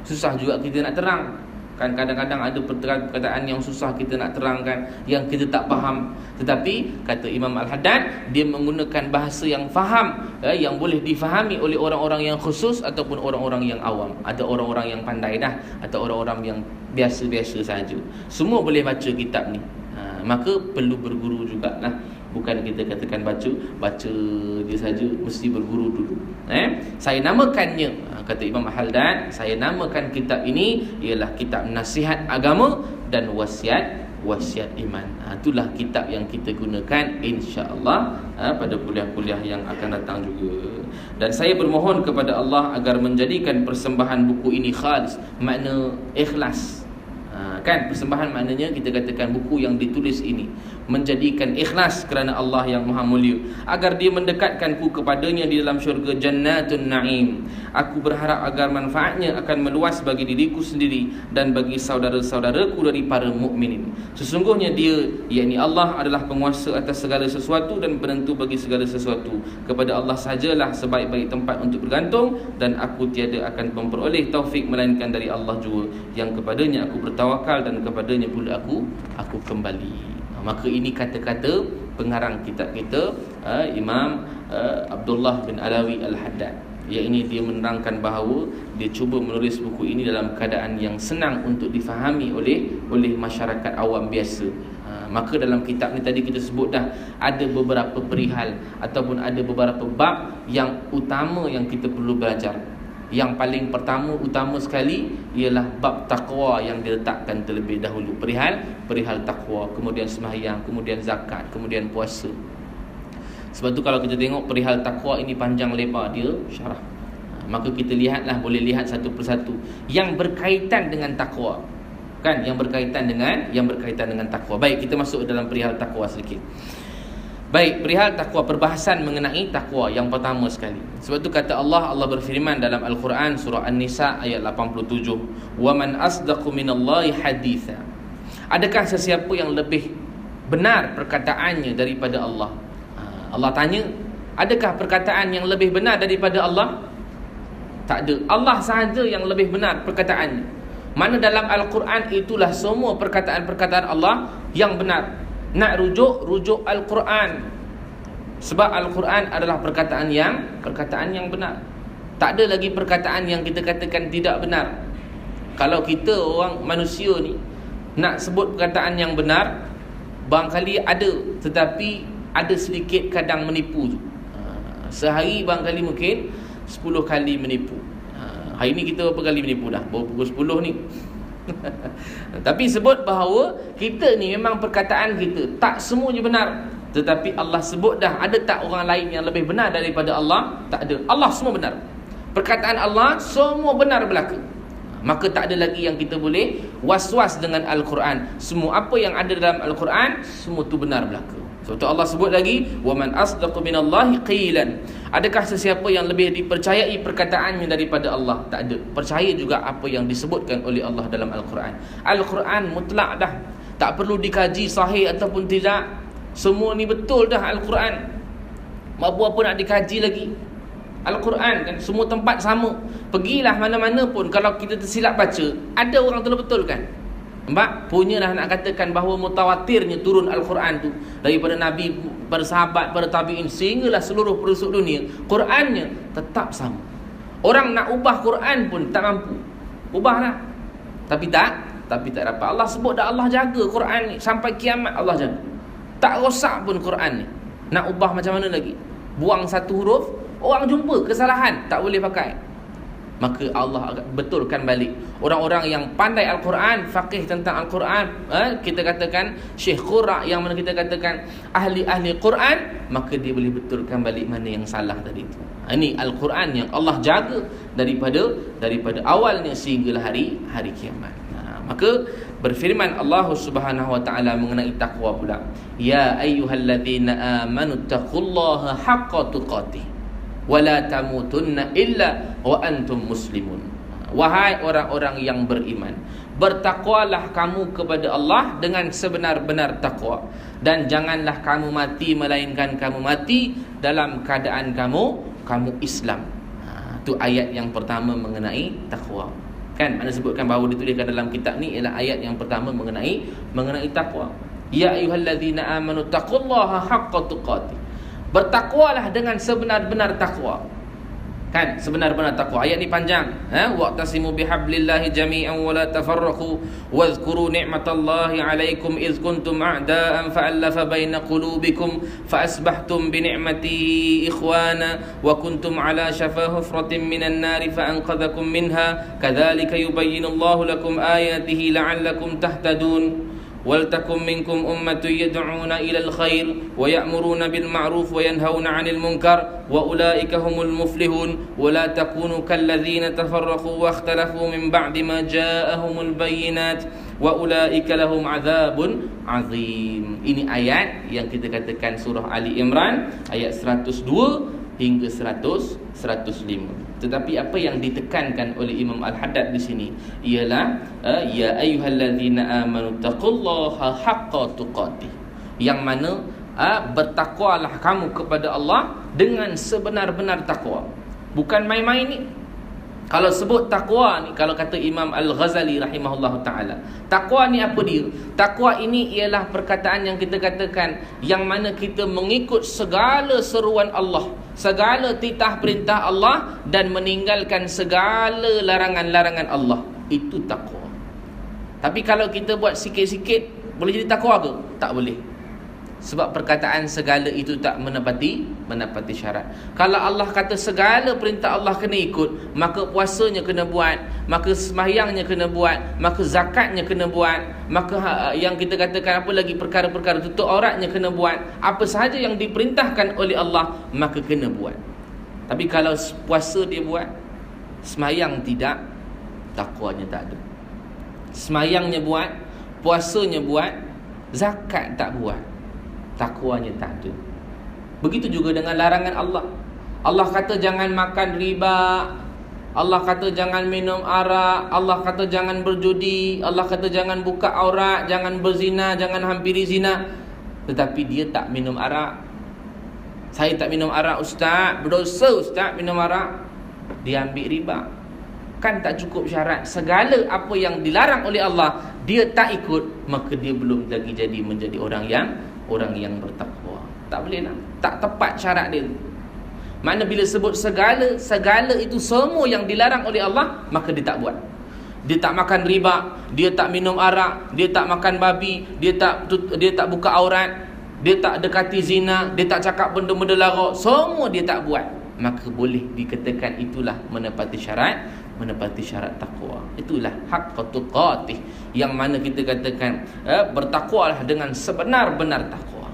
susah juga kita nak terang. Kan kadang-kadang ada perkataan yang susah kita nak terangkan, yang kita tak faham. Tetapi kata Imam Al-Haddad, dia menggunakan bahasa yang faham, yang boleh difahami oleh orang-orang yang khusus ataupun orang-orang yang awam. Ada orang-orang yang pandai dah, atau orang-orang yang biasa-biasa saja. Semua boleh baca kitab ni. Maka perlu berguru jugalah. Bukan kita katakan baca dia saja, mesti berguru dulu. Saya namakannya, kata Imam Al-Haddad, saya namakan kitab ini ialah kitab nasihat agama dan wasiat iman. Itulah kitab yang kita gunakan insya-Allah pada kuliah-kuliah yang akan datang juga. Dan saya bermohon kepada Allah agar menjadikan persembahan buku ini khalis, makna ikhlas. Kan persembahan maknanya kita katakan buku yang ditulis ini menjadikan ikhlas kerana Allah yang Maha Mulia, agar dia mendekatkanku kepadanya di dalam syurga Jannatun Naim. Aku berharap agar manfaatnya akan meluas bagi diriku sendiri dan bagi saudara-saudaraku dari para mukminin. Sesungguhnya dia, yakni Allah, adalah penguasa atas segala sesuatu dan penentu bagi segala sesuatu. Kepada Allah sajalah sebaik-baik tempat untuk bergantung, dan aku tiada akan memperoleh taufik melainkan dari Allah jua, yang kepadanya aku bertawakal dan kepadanya pula aku kembali. Maka ini kata-kata pengarang kitab kita, Imam Abdullah bin Alawi Al-Haddad. Ini dia menerangkan bahawa dia cuba menulis buku ini dalam keadaan yang senang untuk difahami oleh masyarakat awam biasa. Maka dalam kitab ni tadi kita sebut dah ada beberapa perihal ataupun ada beberapa bab yang utama yang kita perlu belajar. Yang paling utama sekali ialah bab takwa yang diletakkan terlebih dahulu. Perihal takwa, kemudian sembahyang, kemudian zakat, kemudian puasa. Sebab tu kalau kita tengok perihal takwa ini panjang lebar dia syarah. Maka kita lihatlah, boleh lihat satu persatu yang berkaitan dengan takwa. Kan, yang berkaitan dengan takwa. Baik, kita masuk dalam perihal takwa sedikit. Baik, perihal takwa, perbahasan mengenai takwa yang pertama sekali. Sebab tu kata Allah berfirman dalam Al-Quran surah An-Nisa ayat 87, "Wa man asdaqu minallahi haditha." Adakah sesiapa yang lebih benar perkataannya daripada Allah? Allah tanya, adakah perkataan yang lebih benar daripada Allah? Tak ada. Allah sahaja yang lebih benar perkataannya. Mana dalam Al-Quran itulah semua perkataan-perkataan Allah yang benar. Nak rujuk Al-Quran. Sebab Al-Quran adalah perkataan yang benar. Tak ada lagi perkataan yang kita katakan tidak benar. Kalau kita orang manusia ni nak sebut perkataan yang benar, barangkali ada, tetapi ada sedikit kadang menipu. Sehari barangkali mungkin 10 kali menipu. Hari ni kita berapa kali menipu dah? Baru pukul 10 ni. Tapi sebut bahawa kita ni memang perkataan kita tak semuanya benar, tetapi Allah sebut dah, ada tak orang lain yang lebih benar daripada Allah? Tak ada. Allah semua benar. Perkataan Allah semua benar belaka. Maka tak ada lagi yang kita boleh was-was dengan Al-Quran. Semua apa yang ada dalam Al-Quran, semua tu benar belaka. Sebab tu Allah sebut lagi, "Wa man asdaqu minallahi qilan." Adakah sesiapa yang lebih dipercayai perkataannya daripada Allah? Tak ada. Percaya juga apa yang disebutkan oleh Allah dalam Al-Quran. Al-Quran mutlak dah, tak perlu dikaji sahih ataupun tidak. Semua ni betul dah Al-Quran. Apa-apa nak dikaji lagi? Al-Quran kan semua tempat sama. Pergilah mana-mana pun, kalau kita tersilap baca, ada orang tu betulkan. Nampak? Punyalah nak katakan bahawa mutawatirnya turun Al-Quran tu daripada Nabi, para sahabat, para tabi'in, sehinggalah seluruh penduduk dunia, Qurannya tetap sama. Orang nak ubah Quran pun tak mampu. Ubahlah. Tapi tak dapat. Allah sebut dah, Allah jaga Quran ni sampai kiamat, Allah jaga. Tak rosak pun Quran ni. Nak ubah macam mana lagi? Buang satu huruf, orang jumpa kesalahan, tak boleh pakai. Maka Allah betulkan balik. Orang-orang yang pandai Al-Quran, faqih tentang Al-Quran, kita katakan Syekh Qura', yang mana kita katakan ahli-ahli Quran, maka dia boleh betulkan balik mana yang salah tadi itu. Ini Al-Quran yang Allah jaga daripada awalnya sehingga hari kiamat. Maka berfirman Allah Subhanahu wa taala mengenai takwa pula, "Ya ayyuhalladzina amanu taqullaha haqqa tuqatih wala tamutunna illa wa antum muslimun." Wahai orang-orang yang beriman, bertakwalah kamu kepada Allah dengan sebenar-benar takwa, dan janganlah kamu mati melainkan kamu mati dalam keadaan kamu Islam. Itu ayat yang pertama mengenai takwa. Kan mana sebutkan bahawa dituliskan dalam kitab ni ialah ayat yang pertama mengenai takwa. Ya ayyuhallazina amanu taqullaha haqqa tuqatih. Bertakwalah dengan sebenar-benar takwa. Kan sebenar-benar takwa. Ayat ni panjang. Wa'tasimu bihablillahi jami'an wa la tafarraqu wadhkuru ni'matallahi 'alaikum idh kuntum a'da'an fa'alafa baina qulubikum fa asbahtum bi ni'mati ikhwana wa kuntum 'ala shafa hufratin minan nari fa anqadhakum minha kadzalika yubayyinullahu lakum ayatihi la'allakum tahtadun. وَلْتَكُمْ مِنْكُمْ أُمَّةٌ يَدْعُونَ إِلَى الْخَيْرِ وَيَأْمُرُونَ بِالْمَعْرُوفِ وَيَنْهَوْنَ عَنِ الْمُنْكَرِ وَأُولَئِكَ هُمُ الْمُفْلِحُونَ وَلَا تَكُونُوا كَالَّذِينَ تَفَرَّقُوا وَاخْتَلَفُوا مِنْ بَعْدِ مَا جَاءَهُمُ الْبَيِّنَاتُ وَأُولَئِكَ لَهُمْ عَذَابٌ عَظِيمٌ. Ini ayat yang kita katakan surah Ali Imran ayat 102 hingga 105. Tetapi apa yang ditekankan oleh Imam Al-Haddad di sini ialah ya ayyuhallazina amanu taqullaha haqqa tuqatih, yang mana bertakwalah kamu kepada Allah dengan sebenar-benar takwa. Bukan main-main ni. Kalau sebut takwa ni, kalau kata Imam Al-Ghazali rahimahullah ta'ala, takwa ni apa dia? Takwa ini ialah perkataan yang kita katakan yang mana kita mengikut segala seruan Allah, segala titah perintah Allah, dan meninggalkan segala larangan-larangan Allah. Itu takwa. Tapi kalau kita buat sikit-sikit, boleh jadi takwa ke? Tak boleh. Sebab perkataan segala itu tak menepati syarat. Kalau Allah kata segala perintah Allah kena ikut, maka puasanya kena buat, maka sembahyangnya kena buat, maka zakatnya kena buat, maka yang kita katakan apa lagi, perkara-perkara tutup auratnya kena buat. Apa sahaja yang diperintahkan oleh Allah maka kena buat. Tapi kalau puasa dia buat, sembahyang tidak, takwanya tak ada. Sembahyangnya buat, puasanya buat, zakat tak buat, takwanya tak ada. Begitu juga dengan larangan Allah. Allah kata jangan makan riba, Allah kata jangan minum arak, Allah kata jangan berjudi, Allah kata jangan buka aurat, jangan berzina, jangan hampiri zina. Tetapi dia tak minum arak. Saya tak minum arak ustaz, berdosa ustaz minum arak. Dia ambil riba. Kan tak cukup syarat. Segala apa yang dilarang oleh Allah dia tak ikut, maka dia belum lagi menjadi orang yang bertakwa. Tak boleh lah. Tak tepat syarat dia. Mana bila sebut segala itu semua yang dilarang oleh Allah, maka dia tak buat. Dia tak makan riba, dia tak minum arak, dia tak makan babi, dia tak buka aurat, dia tak dekati zina, dia tak cakap benda-benda lara, semua dia tak buat. Maka boleh dikatakan itulah menepati syarat takwa. Itulah haqqa tuqatih, yang mana kita katakan bertakwalah dengan sebenar-benar takwa.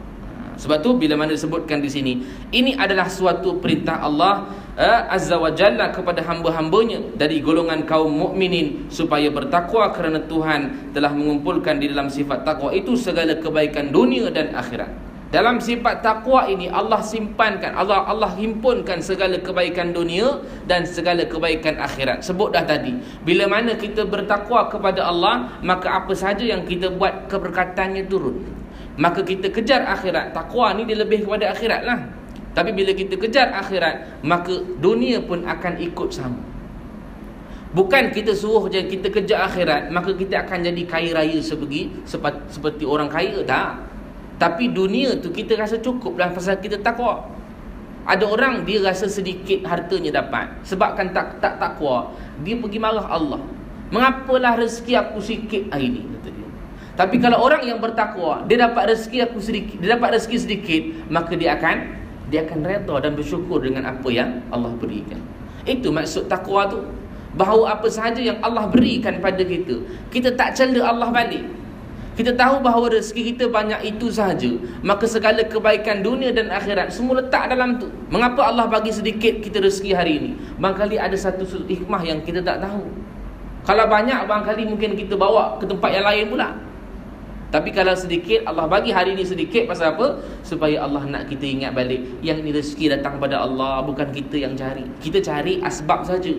Sebab tu bila mana disebutkan di sini, ini adalah suatu perintah Allah Azza wa Jalla kepada hamba-hambanya dari golongan kaum mukminin supaya bertakwa, kerana Tuhan telah mengumpulkan di dalam sifat takwa itu segala kebaikan dunia dan akhirat. Dalam sifat takwa ini Allah simpankan, Allah himpunkan segala kebaikan dunia dan segala kebaikan akhirat. Sebut dah tadi, bila mana kita bertakwa kepada Allah, maka apa sahaja yang kita buat keberkatannya turun. Maka kita kejar akhirat. Takwa ni dia lebih kepada akhirat lah. Tapi bila kita kejar akhirat, maka dunia pun akan ikut sama. Bukan kita suruh je kita kejar akhirat, maka kita akan jadi kaya raya seperti orang kaya, tak. Tapi dunia tu kita rasa cukup lah pasal kita takwa. Ada orang dia rasa sedikit hartanya dapat, sebabkan tak takwa, dia pergi marah Allah. Mengapalah rezeki aku sikit hari ni, kata dia. Tapi kalau orang yang bertakwa, dia dapat rezeki sedikit, maka dia akan redha dan bersyukur dengan apa yang Allah berikan. Itu maksud takwa tu. Bahawa apa sahaja yang Allah berikan pada kita, kita tak cela Allah balik. Kita tahu bahawa rezeki kita banyak itu sahaja, maka segala kebaikan dunia dan akhirat semua letak dalam tu. Mengapa Allah bagi sedikit kita rezeki hari ini? Barangkali ada satu hikmah yang kita tak tahu. Kalau banyak, barangkali mungkin kita bawa ke tempat yang lain pula. Tapi kalau sedikit, Allah bagi hari ini sedikit, pasal apa? Supaya Allah nak kita ingat balik, yang ini rezeki datang pada Allah, bukan kita yang cari. Kita cari asbab saja.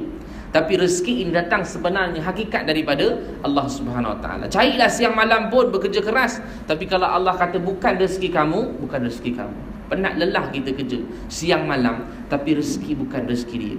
Tapi rezeki ini datang sebenarnya hakikat daripada Allah Subhanahu Wa Taala. Carilah siang malam pun bekerja keras, tapi kalau Allah kata bukan rezeki kamu, bukan rezeki kamu. Penat lelah kita kerja siang malam, tapi rezeki bukan rezeki dia.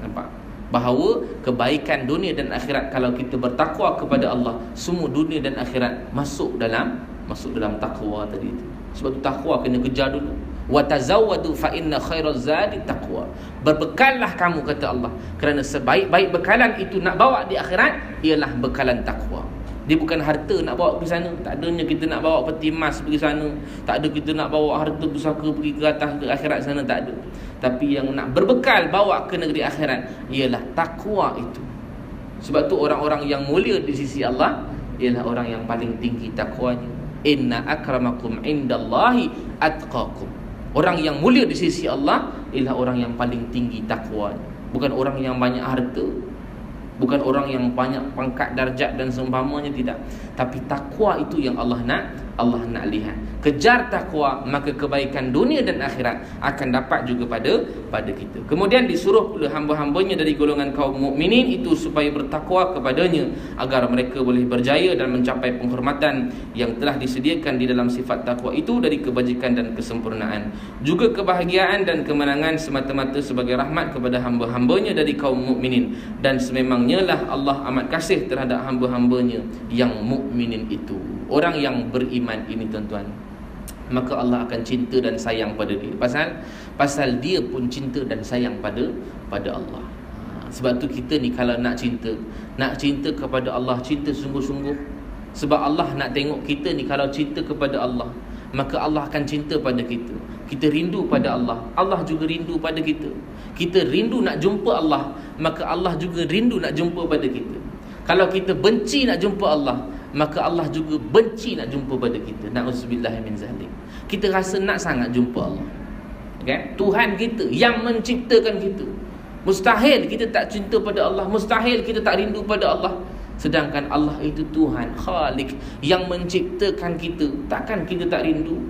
Nampak? Bahawa kebaikan dunia dan akhirat, kalau kita bertakwa kepada Allah, semua dunia dan akhirat masuk dalam takwa tadi itu. Sebab tu takwa kena kejar dulu. Wa tazawwadu fa inna khairaz zadi taqwa. Berbekallah kamu, kata Allah, kerana sebaik-baik bekalan itu nak bawa di akhirat ialah bekalan takwa. Dia bukan harta nak bawa pergi sana. Tak adanya kita nak bawa peti emas pergi sana. Tak ada kita nak bawa harta pusaka pergi ke atas ke akhirat sana, tak ada. Tapi yang nak berbekal bawa ke negeri akhirat ialah takwa itu. Sebab tu orang-orang yang mulia di sisi Allah ialah orang yang paling tinggi takwanya. Inna akramakum indallahi atqakum. Orang yang mulia di sisi Allah ialah orang yang paling tinggi takwanya. Bukan orang yang banyak harta, bukan orang yang banyak pangkat, darjat dan seumpamanya, tidak. Tapi takwa itu yang Allah nak lihat. Kejar takwa, maka kebaikan dunia dan akhirat akan dapat juga pada kita. Kemudian disuruh pula hamba-hambanya dari golongan kaum mukminin itu supaya bertakwa kepadanya, agar mereka boleh berjaya dan mencapai penghormatan yang telah disediakan di dalam sifat takwa itu dari kebajikan dan kesempurnaan. Juga kebahagiaan dan kemenangan semata-mata sebagai rahmat kepada hamba-hambanya dari kaum mukminin. Dan sememangnya lah Allah amat kasih terhadap hamba-hambanya yang mukminin itu. Orang yang beriman ini, tuan-tuan, maka Allah akan cinta dan sayang pada dia. Pasal dia pun cinta dan sayang pada Allah. Sebab tu kita ni kalau nak cinta kepada Allah, cinta sungguh-sungguh. Sebab Allah nak tengok kita ni, kalau cinta kepada Allah, maka Allah akan cinta pada kita. Kita rindu pada Allah, Allah juga rindu pada kita. Kita rindu nak jumpa Allah, maka Allah juga rindu nak jumpa pada kita. Kalau kita benci nak jumpa Allah, maka Allah juga benci nak jumpa pada kita. Na'udzubillah min zalik. Kita rasa nak sangat jumpa Allah, okay? Tuhan kita yang menciptakan kita. Mustahil kita tak cinta pada Allah, mustahil kita tak rindu pada Allah. Sedangkan Allah itu Tuhan, Khalik, yang menciptakan kita. Takkan kita tak rindu?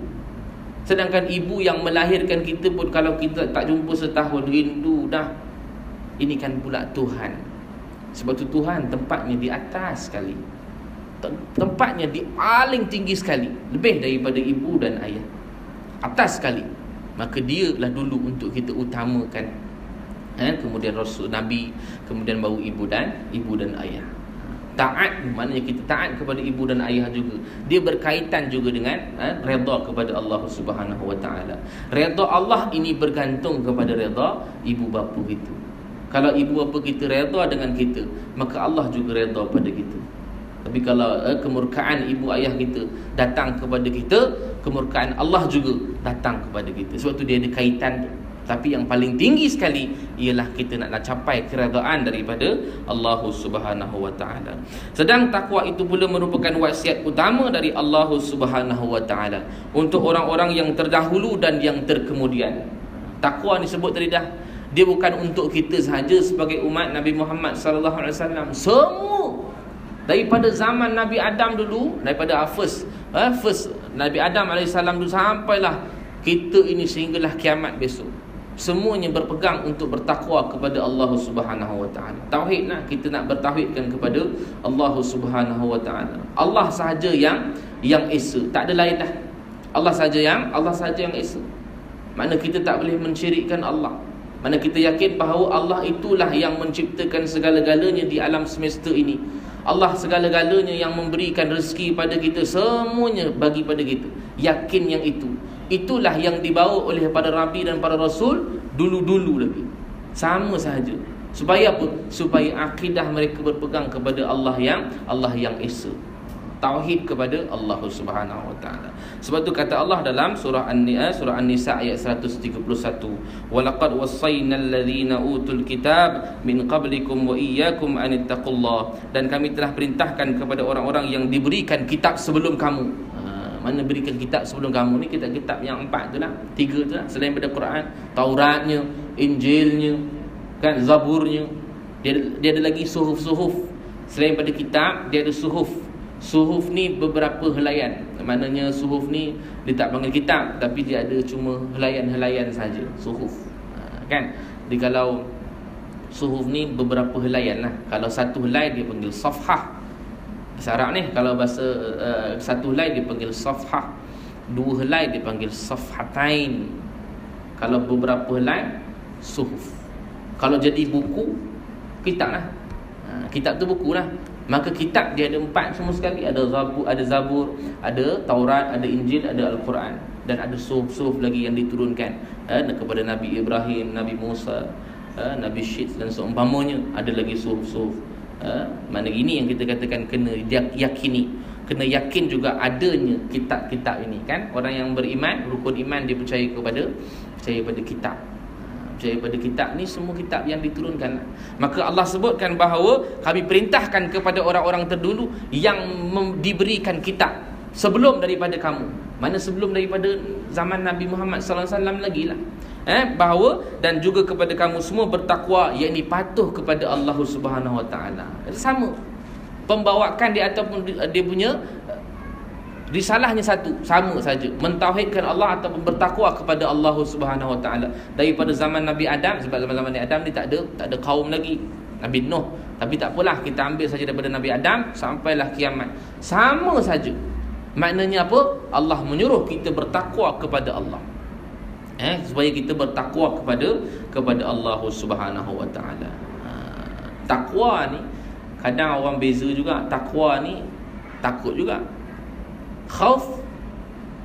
Sedangkan ibu yang melahirkan kita pun, kalau kita tak jumpa setahun, rindu dah. Ini kan pula Tuhan. Sebab tu Tuhan tempatnya di atas sekali, tempatnya di paling tinggi sekali, lebih daripada ibu dan ayah, atas sekali. Maka dia lah dulu untuk kita utamakan, kemudian Rasul, Nabi, kemudian baru ibu dan ayah. Taat, maknanya kita taat kepada ibu dan ayah juga. Dia berkaitan juga dengan redha kepada Allah Subhanahu Wa Taala. Redha Allah ini bergantung kepada redha ibu bapa kita. Kalau ibu bapa kita redha dengan kita, maka Allah juga redha pada kita. Tapi kalau kemurkaan ibu ayah kita datang kepada kita, kemurkaan Allah juga datang kepada kita. Sebab tu dia ada kaitan tu. Tapi yang paling tinggi sekali ialah kita nak capai keredaan daripada Allah Subhanahu Wa Taala. Sedang takwa itu pula merupakan wasiat utama dari Allah Subhanahu Wa Taala untuk orang-orang yang terdahulu dan yang terkemudian. Takwa ni sebut tadi dah, dia bukan untuk kita sahaja sebagai umat Nabi Muhammad sallallahu alaihi wasallam. Semua daripada zaman Nabi Adam dulu, daripada first Nabi Adam AS dulu sampailah kita ini sehinggalah kiamat besok, semuanya berpegang untuk bertakwa kepada Allah Subhanahu Wa Taala. Tauhid lah, kita nak bertauhidkan kepada Allah Subhanahu Wa Taala. Allah sahaja yang esa, tak ada lain dah. Allah sahaja yang esa. Makna kita tak boleh mensyirikkan Allah. Mana kita yakin bahawa Allah itulah yang menciptakan segala-galanya di alam semesta ini. Allah segala-galanya yang memberikan rezeki pada kita, semuanya bagi pada kita. Yakin yang itu. Itulah yang dibawa oleh para Nabi dan para Rasul dulu-dulu lagi. Sama sahaja. Supaya apa? Supaya akidah mereka berpegang kepada Allah yang Esa. Tauhid kepada Allah Subhanahu Wa Taala. Sebab tu kata Allah dalam surah An-Nisa ayat 131, walaqad wasaynal ladzina utul kitab min qablikum wa iyyakum an ittaqullah. Dan kami telah perintahkan kepada orang-orang yang diberikan kitab sebelum kamu. Mana berikan kitab sebelum kamu ni? Kitab-kitab yang 4 tu lah, 3 tu lah, selain daripada Quran, Tauratnya, Injilnya, kan, Zaburnya. Dia ada lagi suhuf-suhuf. Selain daripada kitab, dia ada suhuf. Suhuf ni beberapa helaian. Maknanya suhuf ni dia tak panggil kitab, tapi dia ada cuma helaian-helaian saja. Suhuf, kan? Jadi kalau suhuf ni beberapa helaian lah. Kalau satu helai dia panggil safhah. Bahasa Arab ni, kalau bahasa satu helai dia panggil safhah, 2 helai dia panggil safhatain. Kalau beberapa helai, suhuf. Kalau jadi buku, kitab lah. Kitab tu buku lah. Maka kitab dia ada 4 semua sekali. Ada Zabur, ada Taurat, ada Injil, ada Al-Quran, dan ada suhuf-suhuf lagi yang diturunkan kepada Nabi Ibrahim, Nabi Musa, Nabi Syed dan seumpamanya. Ada lagi suhuf-suhuf. Mana ini yang kita katakan kena yakini, kena yakin juga adanya kitab-kitab ini kan. Orang yang beriman, rukun iman, dia percaya pada kitab. Percaya pada kitab ni, semua kitab yang diturunkan. Maka Allah sebutkan bahawa kami perintahkan kepada orang-orang terdahulu yang diberikan kitab sebelum daripada kamu. Mana sebelum daripada zaman Nabi Muhammad sallallahu alaihi wasallam lagi lah. Bahawa dan juga kepada kamu semua bertakwa, yakni patuh kepada Allah Subhanahu Wa Taala. Sama pembawakan dia ataupun dia punya risalahnya satu, sama saja, mentauhidkan Allah ataupun bertakwa kepada Allah Subhanahu Wa Taala. Daripada zaman Nabi Adam, sebab zaman Nabi Adam ni tak ada kaum lagi, Nabi Nuh. Tapi tak apalah, kita ambil saja daripada Nabi Adam sampailah kiamat. Sama saja. Maknanya apa? Allah menyuruh kita bertakwa kepada Allah. Supaya kita bertakwa kepada Allah Subhanahu Wa Taala. Takwa ni kadang orang beza juga. Takwa ni takut juga. Khauf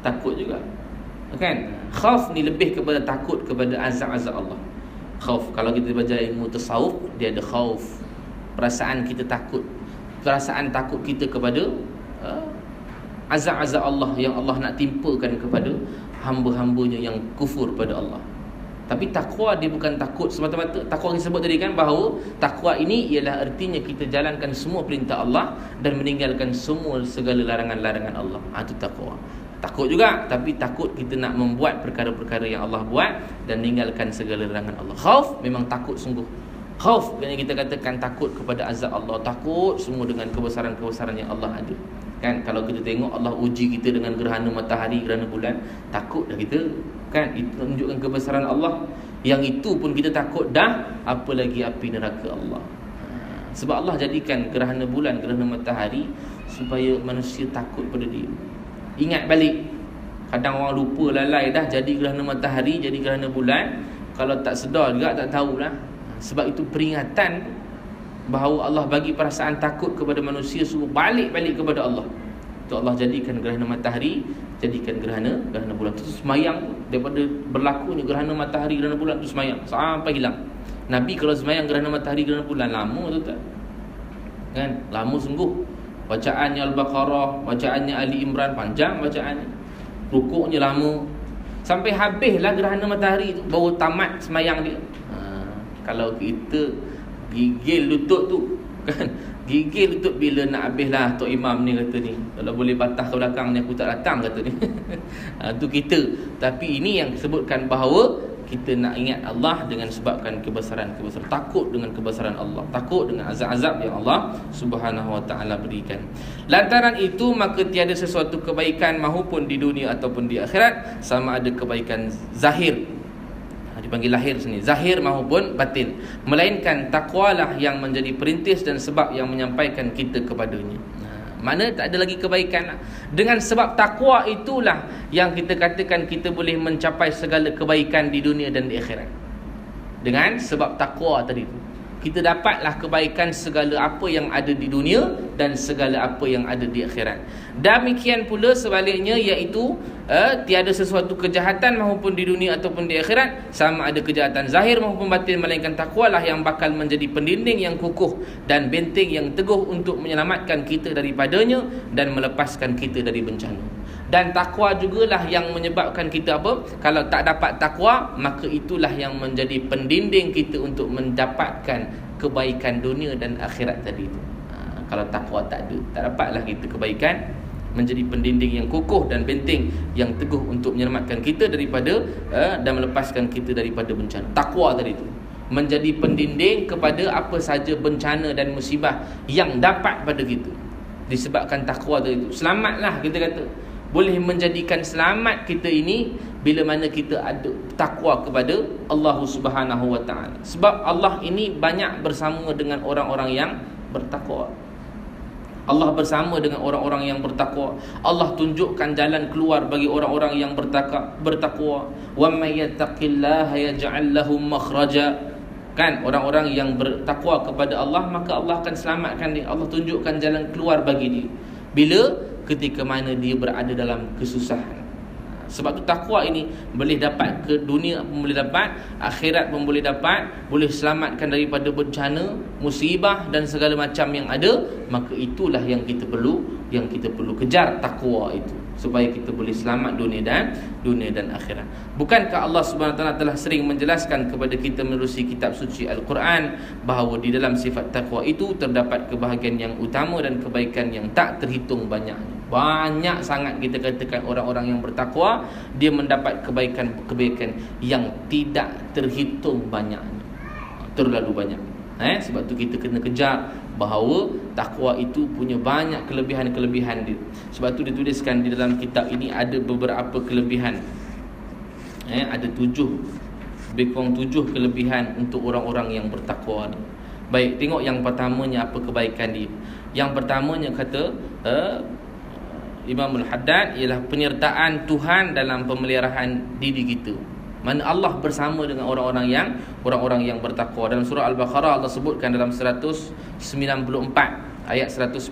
takut juga. Kan? Khauf ni lebih kepada takut kepada azab-azab Allah. Khauf, kalau kita baca ilmu tasawuf, dia ada khauf. Perasaan kita takut. Perasaan takut kita kepada azab-azab Allah yang Allah nak timpakan kepada hamba-hambanya yang kufur pada Allah. Tapi takwa dia bukan takut semata-mata. Takwa yang disebut tadi kan, bahawa takwa ini ialah artinya kita jalankan semua perintah Allah dan meninggalkan segala larangan-larangan Allah. Itu takwa. Takut juga, tapi takut kita nak membuat perkara-perkara yang Allah buat dan meninggalkan segala larangan Allah. Khauf memang takut sungguh. Khauf yang kita katakan takut kepada azab Allah, takut semua dengan kebesaran-kebesaran yang Allah ada. Kan, kalau kita tengok Allah uji kita dengan gerhana matahari, gerhana bulan, takut dah kita. Kan, itu menunjukkan kebesaran Allah. Yang itu pun kita takut dah, apalagi api neraka Allah. Sebab Allah jadikan gerhana bulan, gerhana matahari supaya manusia takut pada dia. Ingat balik. Kadang orang lupa, lalai dah, jadi gerhana matahari, jadi gerhana bulan. Kalau tak sedar juga, tak tahulah. Sebab itu peringatan bahawa Allah bagi perasaan takut kepada manusia, suruh balik-balik kepada Allah. Itu Allah jadikan gerhana matahari, jadikan gerhana bulan. Itu semayang daripada berlakunya gerhana matahari, gerhana bulan, itu semayang sampai hilang. Nabi kalau semayang gerhana matahari, gerhana bulan, lama tu tak? Kan? Lama sungguh. Bacaannya Al-Baqarah, bacaannya Ali Imran, panjang bacaannya. Rukuknya lama. Sampai habislah gerhana matahari tu, baru tamat semayang dia. Kalau kita gigil lutut tu kan, gigil lutut bila nak habislah Tok Imam ni kata ni, kalau boleh patah ke belakang ni aku tak datang kata ni. Tu kita. Tapi ini yang disebutkan bahawa kita nak ingat Allah dengan sebabkan kebesaran, takut dengan kebesaran Allah, takut dengan azab-azab yang Allah Subhanahu Wa Taala berikan. Lantaran itu maka tiada sesuatu kebaikan mahupun di dunia ataupun di akhirat, sama ada kebaikan zahir, dipanggil lahir sini, zahir maupun batin, melainkan takwalah yang menjadi perintis dan sebab yang menyampaikan kita kepadanya. Mana tak ada lagi kebaikan. Dengan sebab takwa itulah yang kita katakan kita boleh mencapai segala kebaikan di dunia dan di akhirat. Dengan sebab takwa tadi tu, kita dapatlah kebaikan segala apa yang ada di dunia dan segala apa yang ada di akhirat. Demikian pula sebaliknya, iaitu tiada sesuatu kejahatan maupun di dunia ataupun di akhirat, sama ada kejahatan zahir maupun batin, melainkan takwalah yang bakal menjadi pendinding yang kukuh dan benteng yang teguh untuk menyelamatkan kita daripadanya dan melepaskan kita dari bencana. Dan takwa jugalah yang menyebabkan kita apa? Kalau tak dapat takwa, maka itulah yang menjadi pendinding kita untuk mendapatkan kebaikan dunia dan akhirat tadi itu. Kalau takwa tak ada, tak dapatlah kita kebaikan, menjadi pendinding yang kukuh dan benteng yang teguh untuk menyelamatkan kita daripada dan melepaskan kita daripada bencana. Takwa tadi itu menjadi pendinding kepada apa saja bencana dan musibah yang dapat pada kita. Disebabkan takwa tadi itu, selamatlah kita kata. Boleh menjadikan selamat kita ini bila mana kita ada takwa kepada Allah Subhanahu Wa Taala. Sebab Allah ini banyak bersama dengan orang-orang yang bertakwa. Allah bersama dengan orang-orang yang bertakwa. Allah tunjukkan jalan keluar bagi orang-orang yang bertakwa. Wa may yattaqillaha yaj'al lahu makhraja. Kan, orang-orang yang bertakwa kepada Allah, maka Allah akan selamatkan dia. Allah tunjukkan jalan keluar bagi dia. Bila? Ketika mana dia berada dalam kesusahan. Sebab tu takwa ini boleh dapat ke dunia pun boleh dapat, akhirat pun boleh dapat, boleh selamatkan daripada bencana, musibah dan segala macam yang ada. Maka itulah yang kita perlu kejar, takwa itu, supaya kita boleh selamat dunia dan akhirat. Bukankah Allah Subhanahu Wa Taala telah sering menjelaskan kepada kita menerusi kitab suci Al-Quran bahawa di dalam sifat takwa itu terdapat kebahagiaan yang utama dan kebaikan yang tak terhitung banyaknya. Banyak sangat kita katakan orang-orang yang bertakwa, dia mendapat kebaikan-kebaikan yang tidak terhitung banyaknya. Terlalu banyak. Sebab tu kita kena kejar bahawa takwa itu punya banyak kelebihan-kelebihan dia. Sebab tu dituliskan di dalam kitab ini ada beberapa kelebihan. Ada 7 kelebihan untuk orang-orang yang bertakwa ni. Baik, tengok yang pertamanya apa kebaikan dia. Yang pertamanya kata Imam Al-Haddad ialah penyertaan Tuhan dalam pemeliharaan diri kita. Mana Allah bersama dengan orang-orang yang bertakwa. Dalam surah Al-Baqarah Allah sebutkan dalam 194 ayat 194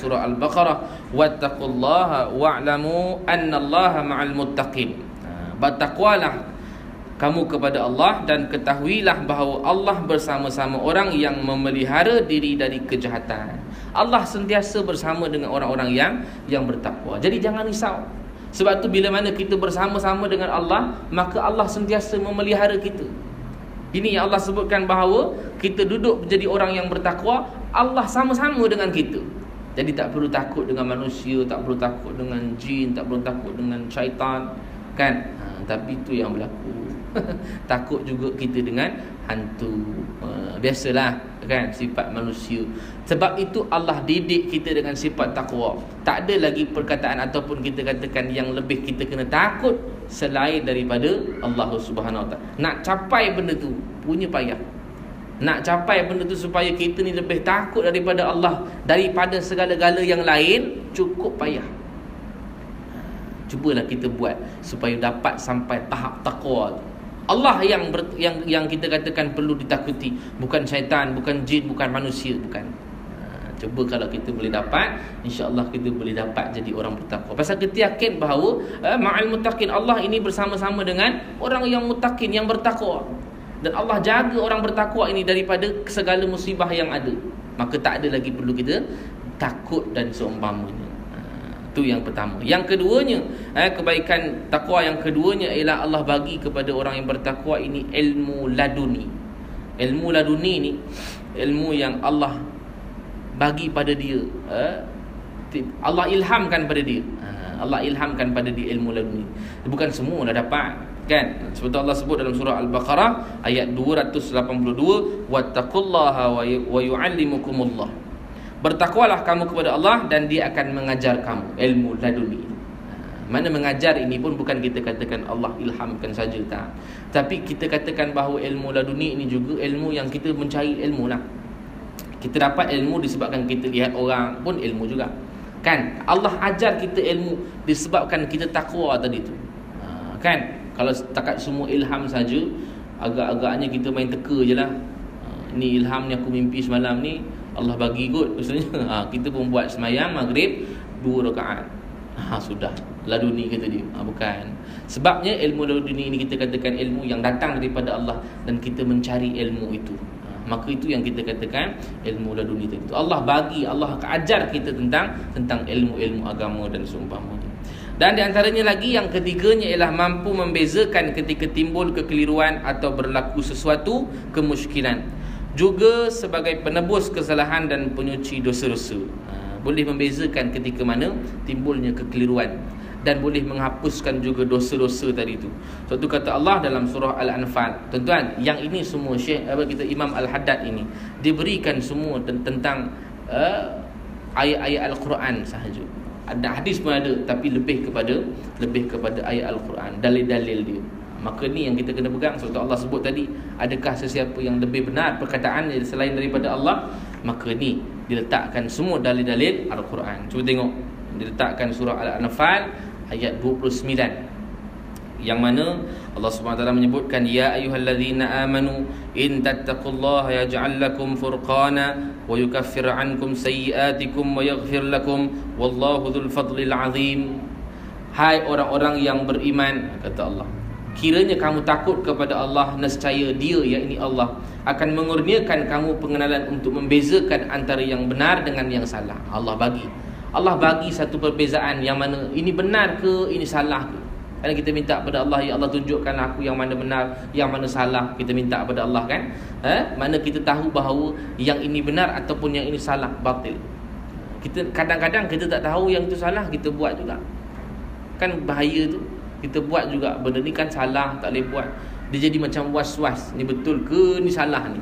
surah Al-Baqarah, wattaqullaha wa'lamu annallaha ma'al muttaqin. Bertakwalah kamu kepada Allah dan ketahuilah bahawa Allah bersama-sama orang yang memelihara diri dari kejahatan. Allah sentiasa bersama dengan orang-orang yang bertakwa. Jadi jangan risau. Sebab tu bila mana kita bersama-sama dengan Allah, maka Allah sentiasa memelihara kita. Ini yang Allah sebutkan bahawa kita duduk menjadi orang yang bertakwa, Allah sama-sama dengan kita. Jadi tak perlu takut dengan manusia, tak perlu takut dengan jin, tak perlu takut dengan syaitan, kan? Tapi itu yang berlaku. Takut juga kita dengan hantu. Biasalah, kan, sifat manusia. Sebab itu Allah didik kita dengan sifat takwa. Tak ada lagi perkataan ataupun kita katakan yang lebih kita kena takut selain daripada Allah Subhanahu Wa Taala. Nak capai benda tu punya payah. Nak capai benda tu supaya kita ni lebih takut daripada Allah daripada segala-gala yang lain, cukup payah. Cubalah kita buat supaya dapat sampai tahap takwa. Allah yang kita katakan perlu ditakuti, bukan syaitan, bukan jin, bukan manusia, bukan. Cuba kalau kita boleh dapat, insya-Allah kita boleh dapat jadi orang bertakwa. Pasal kita yakin bahawa ma'al muttaqin, Allah ini bersama-sama dengan orang yang muttaqin, yang bertakwa. Dan Allah jaga orang bertakwa ini daripada segala musibah yang ada. Maka tak ada lagi perlu kita takut dan seumpamanya. Itu yang pertama. Yang keduanya, kebaikan takwa yang keduanya ialah Allah bagi kepada orang yang bertakwa ini ilmu laduni. Ilmu laduni ni ilmu yang Allah bagi pada dia. Allah ilhamkan pada dia. Allah ilhamkan pada dia ilmu laduni. Bukan semua dah dapat, kan? Seperti Allah sebut dalam surah Al-Baqarah ayat 282, wattaqullaha wa yu'allimukumullah. Bertakwalah kamu kepada Allah dan dia akan mengajar kamu ilmu laduni. Mana mengajar ini pun bukan kita katakan Allah ilhamkan saja, tak. Tapi kita katakan bahawa ilmu laduni ini juga ilmu yang kita mencari ilmu lah. Kita dapat ilmu disebabkan kita lihat orang pun ilmu juga, kan? Allah ajar kita ilmu disebabkan kita takwa tadi tu, kan? Kalau setakat semua ilham saja, agak-agaknya kita main teka je lah. Ni ilham ni aku mimpi semalam ni Allah bagi kot, maksudnya kita pun buat semayang maghrib 2 rakaat. Sudah laduni kata dia. Bukan. Sebabnya ilmu laduni ini kita katakan ilmu yang datang daripada Allah dan kita mencari ilmu itu. Maka itu yang kita katakan ilmu laduni itu. Allah bagi, Allah ajar kita tentang ilmu-ilmu agama dan seumpamanya. Dan di antaranya lagi yang ketiganya ialah mampu membezakan ketika timbul kekeliruan atau berlaku sesuatu kemusykilan. Juga sebagai penebus kesalahan dan penyuci dosa-dosa. Boleh membezakan ketika mana timbulnya kekeliruan dan boleh menghapuskan juga dosa-dosa tadi itu. Suatu kata Allah dalam surah Al-Anfal. Tuan-tuan, yang ini semua Imam Al-Haddad ini diberikan semua tentang ayat-ayat Al-Quran sahaja. Ada hadis pun ada, tapi lebih kepada ayat Al-Quran, dalil-dalil dia. Maka ni yang kita kena pegang. Sebab Allah sebut tadi, adakah sesiapa yang lebih benar perkataan selain daripada Allah? Maka ni diletakkan semua dalil-dalil Al-Quran. Cuba tengok, diletakkan surah Al-Anfal ayat 29. yang mana Allah Subhanahu wa taala menyebutkan, ya ayyuhallazina amanu in tattaqullaha yaj'al lakum furqana wa yukaffir 'ankum sayyi'atikum wa yaghfir lakum wallahu dzul fadlil 'azim. Hai orang-orang yang beriman, kata Allah, kiranya kamu takut kepada Allah, nescaya Dia, yakni Allah, akan mengurniakan kamu pengenalan untuk membezakan antara yang benar dengan yang salah. Allah bagi satu perbezaan yang mana ini benar ke, ini salah ke. Kalau kita minta pada Allah, ya Allah tunjukkan aku yang mana benar, yang mana salah. Kita minta pada Allah kan, mana kita tahu bahawa yang ini benar ataupun yang ini salah, batil. Kita kadang-kadang kita tak tahu yang itu salah, kita buat juga. Kan bahaya tu. Kita buat juga benda ni kan salah, tak boleh buat. Dia jadi macam was-was, ni betul ke, ni salah ni.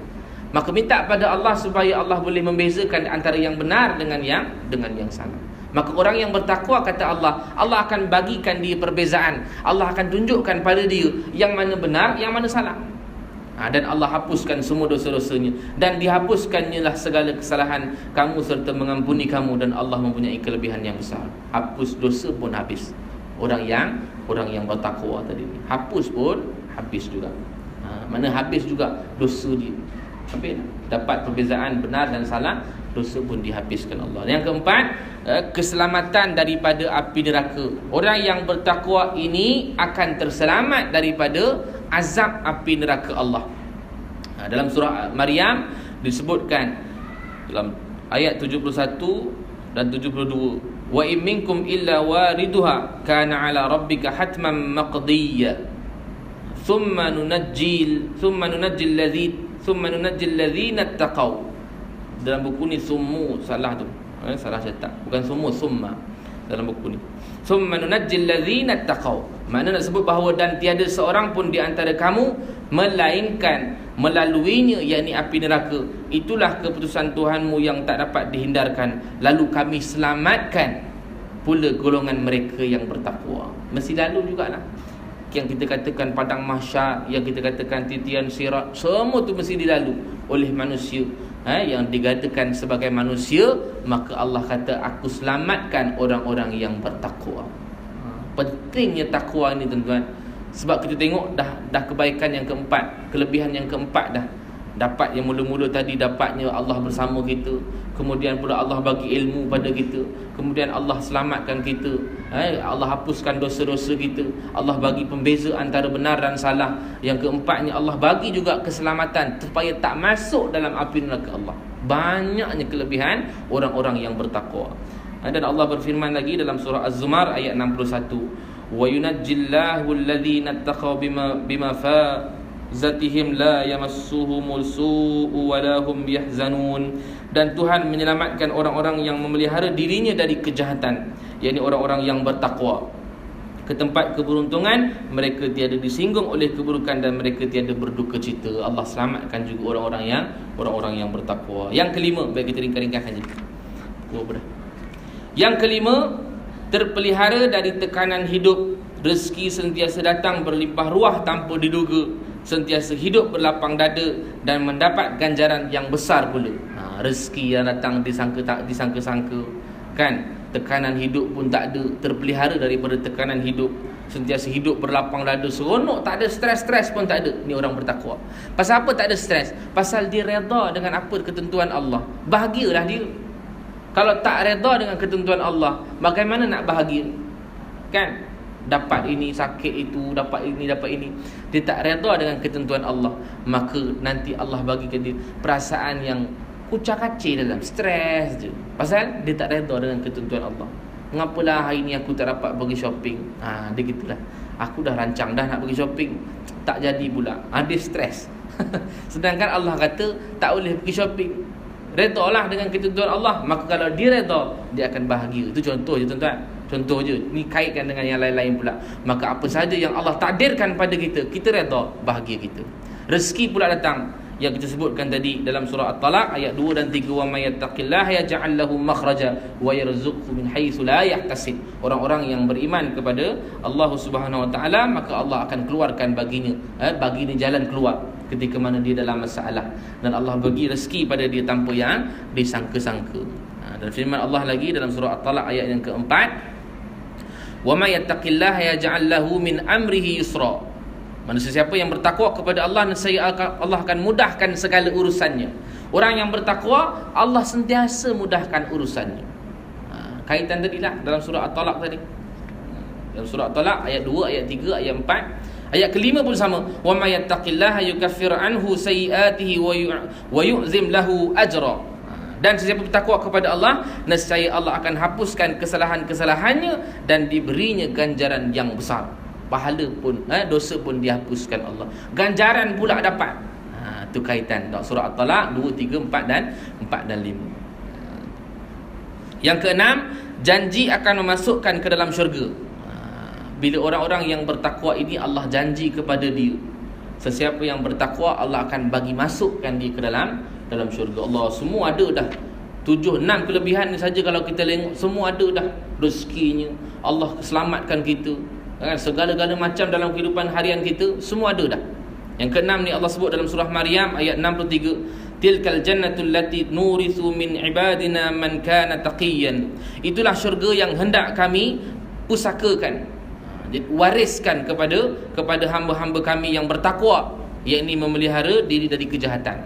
Maka minta pada Allah supaya Allah boleh membezakan antara yang benar dengan yang salah. Maka orang yang bertakwa, kata Allah, Allah akan bagikan dia perbezaan. Allah akan tunjukkan pada dia yang mana benar, yang mana salah. Dan Allah hapuskan semua dosa-dosanya, dan dihapuskannya lah segala kesalahan kamu serta mengampuni kamu, dan Allah mempunyai kelebihan yang besar. Hapus dosa pun habis. Orang yang bertakwa tadi ni, hapus pun habis juga. Mana habis juga dosa dia. Habis, dapat perbezaan benar dan salah, dosa pun dihabiskan Allah. Yang keempat, keselamatan daripada api neraka. Orang yang bertakwa ini akan terselamat daripada azab api neraka Allah. Dalam surah Maryam disebutkan dalam ayat 71 dan 72, wa in minkum illa wariduha kana ala rabbika hatman maqdiyya thumma nunajjil ladzina taqaw. Dalam buku ni summu, salah tu, salah cetak, bukan summa dalam buku ni. Thumma nunajjil ladzina taqaw, makna nak sebut bahawa dan tiada seorang pun di antara kamu melainkan melaluinya, yakni api neraka. Itulah keputusan Tuhanmu yang tak dapat dihindarkan. Lalu kami selamatkan pula golongan mereka yang bertakwa. Mesti lalu jugalah. Yang kita katakan padang mahsyar, yang kita katakan titian sirat, semua tu mesti dilalu oleh manusia. Yang digadakan sebagai manusia, maka Allah kata, aku selamatkan orang-orang yang bertakwa. Pentingnya takwa ni tuan-tuan. Sebab kita tengok dah kebaikan yang keempat, kelebihan yang keempat dah. Dapat yang mula-mula tadi, dapatnya Allah bersama kita. Kemudian pula Allah bagi ilmu pada kita. Kemudian Allah selamatkan kita. Allah hapuskan dosa-dosa kita. Allah bagi pembeza antara benar dan salah. Yang keempatnya, Allah bagi juga keselamatan supaya tak masuk dalam api neraka Allah. Banyaknya kelebihan orang-orang yang bertakwa. Dan Allah berfirman lagi dalam surah Az-Zumar ayat 61, wa yunajjillahu alladhina ittaqaw bima fazatihim la yamassuhumul su'u wa lahum yahzanun. Dan Tuhan menyelamatkan orang-orang yang memelihara dirinya dari kejahatan, yakni orang-orang yang bertakwa, ke tempat keberuntungan, mereka tiada disinggung oleh keburukan dan mereka tiada berduka cita. Allah selamatkan juga orang-orang yang bertakwa. Yang kelima, baik kita ringkas-ringkaskan je. Yang kelima, terpelihara dari tekanan hidup. Rezeki sentiasa datang berlimpah ruah tanpa diduga, sentiasa hidup berlapang dada dan mendapat ganjaran yang besar pula. Rezeki yang datang disangka-sangka kan, tekanan hidup pun tak ada, terpelihara daripada tekanan hidup, sentiasa hidup berlapang dada, seronok, tak ada stres pun tak ada. Ni orang bertakwa. Pasal apa tak ada stres? Pasal dia redha dengan apa ketentuan Allah. Bahagialah dia. Kalau tak redha dengan ketentuan Allah, bagaimana nak bahagia? Kan? Dapat ini, sakit itu, dapat ini. Dia tak redha dengan ketentuan Allah, maka nanti Allah bagikan dia perasaan yang kucak-kacir dalam, stres je. Pasal dia tak redha dengan ketentuan Allah. Mengapalah hari ni aku tak dapat pergi shopping? Dia gitulah. Aku dah rancang dah nak pergi shopping, tak jadi pula. Dia stres. Sedangkan Allah kata tak boleh pergi shopping. Redalah dengan ketentuan Allah, maka kalau dia reda, dia akan bahagia. Itu contoh je tuan-tuan. Contoh je. Ni kaitkan dengan yang lain-lain pula. Maka apa saja yang Allah takdirkan pada kita, kita reda, bahagia kita. Rezeki pula datang, yang kita sebutkan tadi dalam surah At-Talaq ayat 2 dan 3, wa may yattaqillaha yaj'al lahu makhraja wa yarzuqhu min haitsu la yahtasib. Orang-orang yang beriman kepada Allah Subhanahu wa taala, maka Allah akan keluarkan baginya jalan keluar ketika mana dia dalam masalah, dan Allah bagi rezeki pada dia tanpa yang disangka-sangka. Dan firman Allah lagi dalam surah At-Talaq ayat yang keempat, Wa may yattaqillaha yaj'al lahu min amrihi yusra. Manusia siapa yang bertakwa kepada Allah, nescaya Allah akan mudahkan segala urusannya. Orang yang bertakwa, Allah sentiasa mudahkan urusannya. Kaitan tadilah dalam surah At-Talaq tadi. Dalam surah At-Talaq ayat 2, ayat 3, ayat 4. Ayat kelima pun sama. Wa may yattaqillaha yukaffir anhu sayiatihi wa yu'zim lahu ajra. Dan sesiapa bertakwa kepada Allah, nescaya Allah akan hapuskan kesalahan-kesalahannya dan diberinya ganjaran yang besar. Pahala pun, dosa pun dihapuskan Allah. Ganjaran pula dapat. Itu kaitan surah At-Talaq 2, 3, 4 dan 5. Yang keenam, janji akan memasukkan ke dalam syurga. Bila orang-orang yang bertakwa ini, Allah janji kepada dia, sesiapa yang bertakwa, Allah akan bagi masukkan dia ke dalam syurga Allah. Semua ada dah. 7, 6 kelebihan ni saja kalau kita tengok, semua ada dah. Rezekinya, Allah selamatkan kita, segala-gala macam dalam kehidupan harian kita, semua ada dah. Yang keenam ni Allah sebut dalam surah Maryam ayat 63. Tilkal jannatul lati nurithu min ibadina man kana taqiyan. Itulah syurga yang hendak kami pusakakan, wariskan kepada hamba-hamba kami yang bertakwa, yakni memelihara diri dari kejahatan.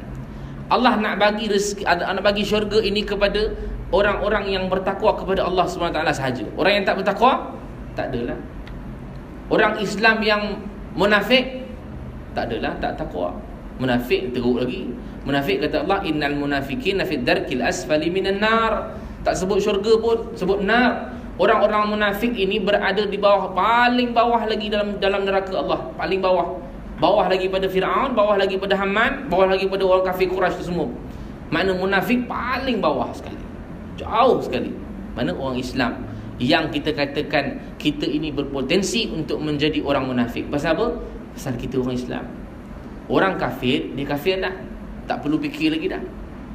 Allah nak bagi rezeki, nak bagi syurga ini kepada orang-orang yang bertakwa kepada Allah SWT sahaja. Orang yang tak bertakwa, tak adalah. Orang Islam yang munafik, tak adalah, tak takwa. Munafik teruk lagi. Munafik kata Allah, innal munafiqina fid darkil asfali minan nar. Tak sebut syurga pun, sebut nar. Orang-orang munafik ini berada di bawah, paling bawah lagi dalam neraka Allah, paling bawah. Bawah lagi pada Fir'aun, bawah lagi pada Haman, bawah lagi pada orang kafir Quraisy itu semua. Mana munafik paling bawah sekali, jauh sekali. Mana orang Islam yang kita katakan kita ini berpotensi untuk menjadi orang munafik. Pasal apa? Pasal kita orang Islam. Orang kafir, dia kafir dah, tak perlu fikir lagi dah.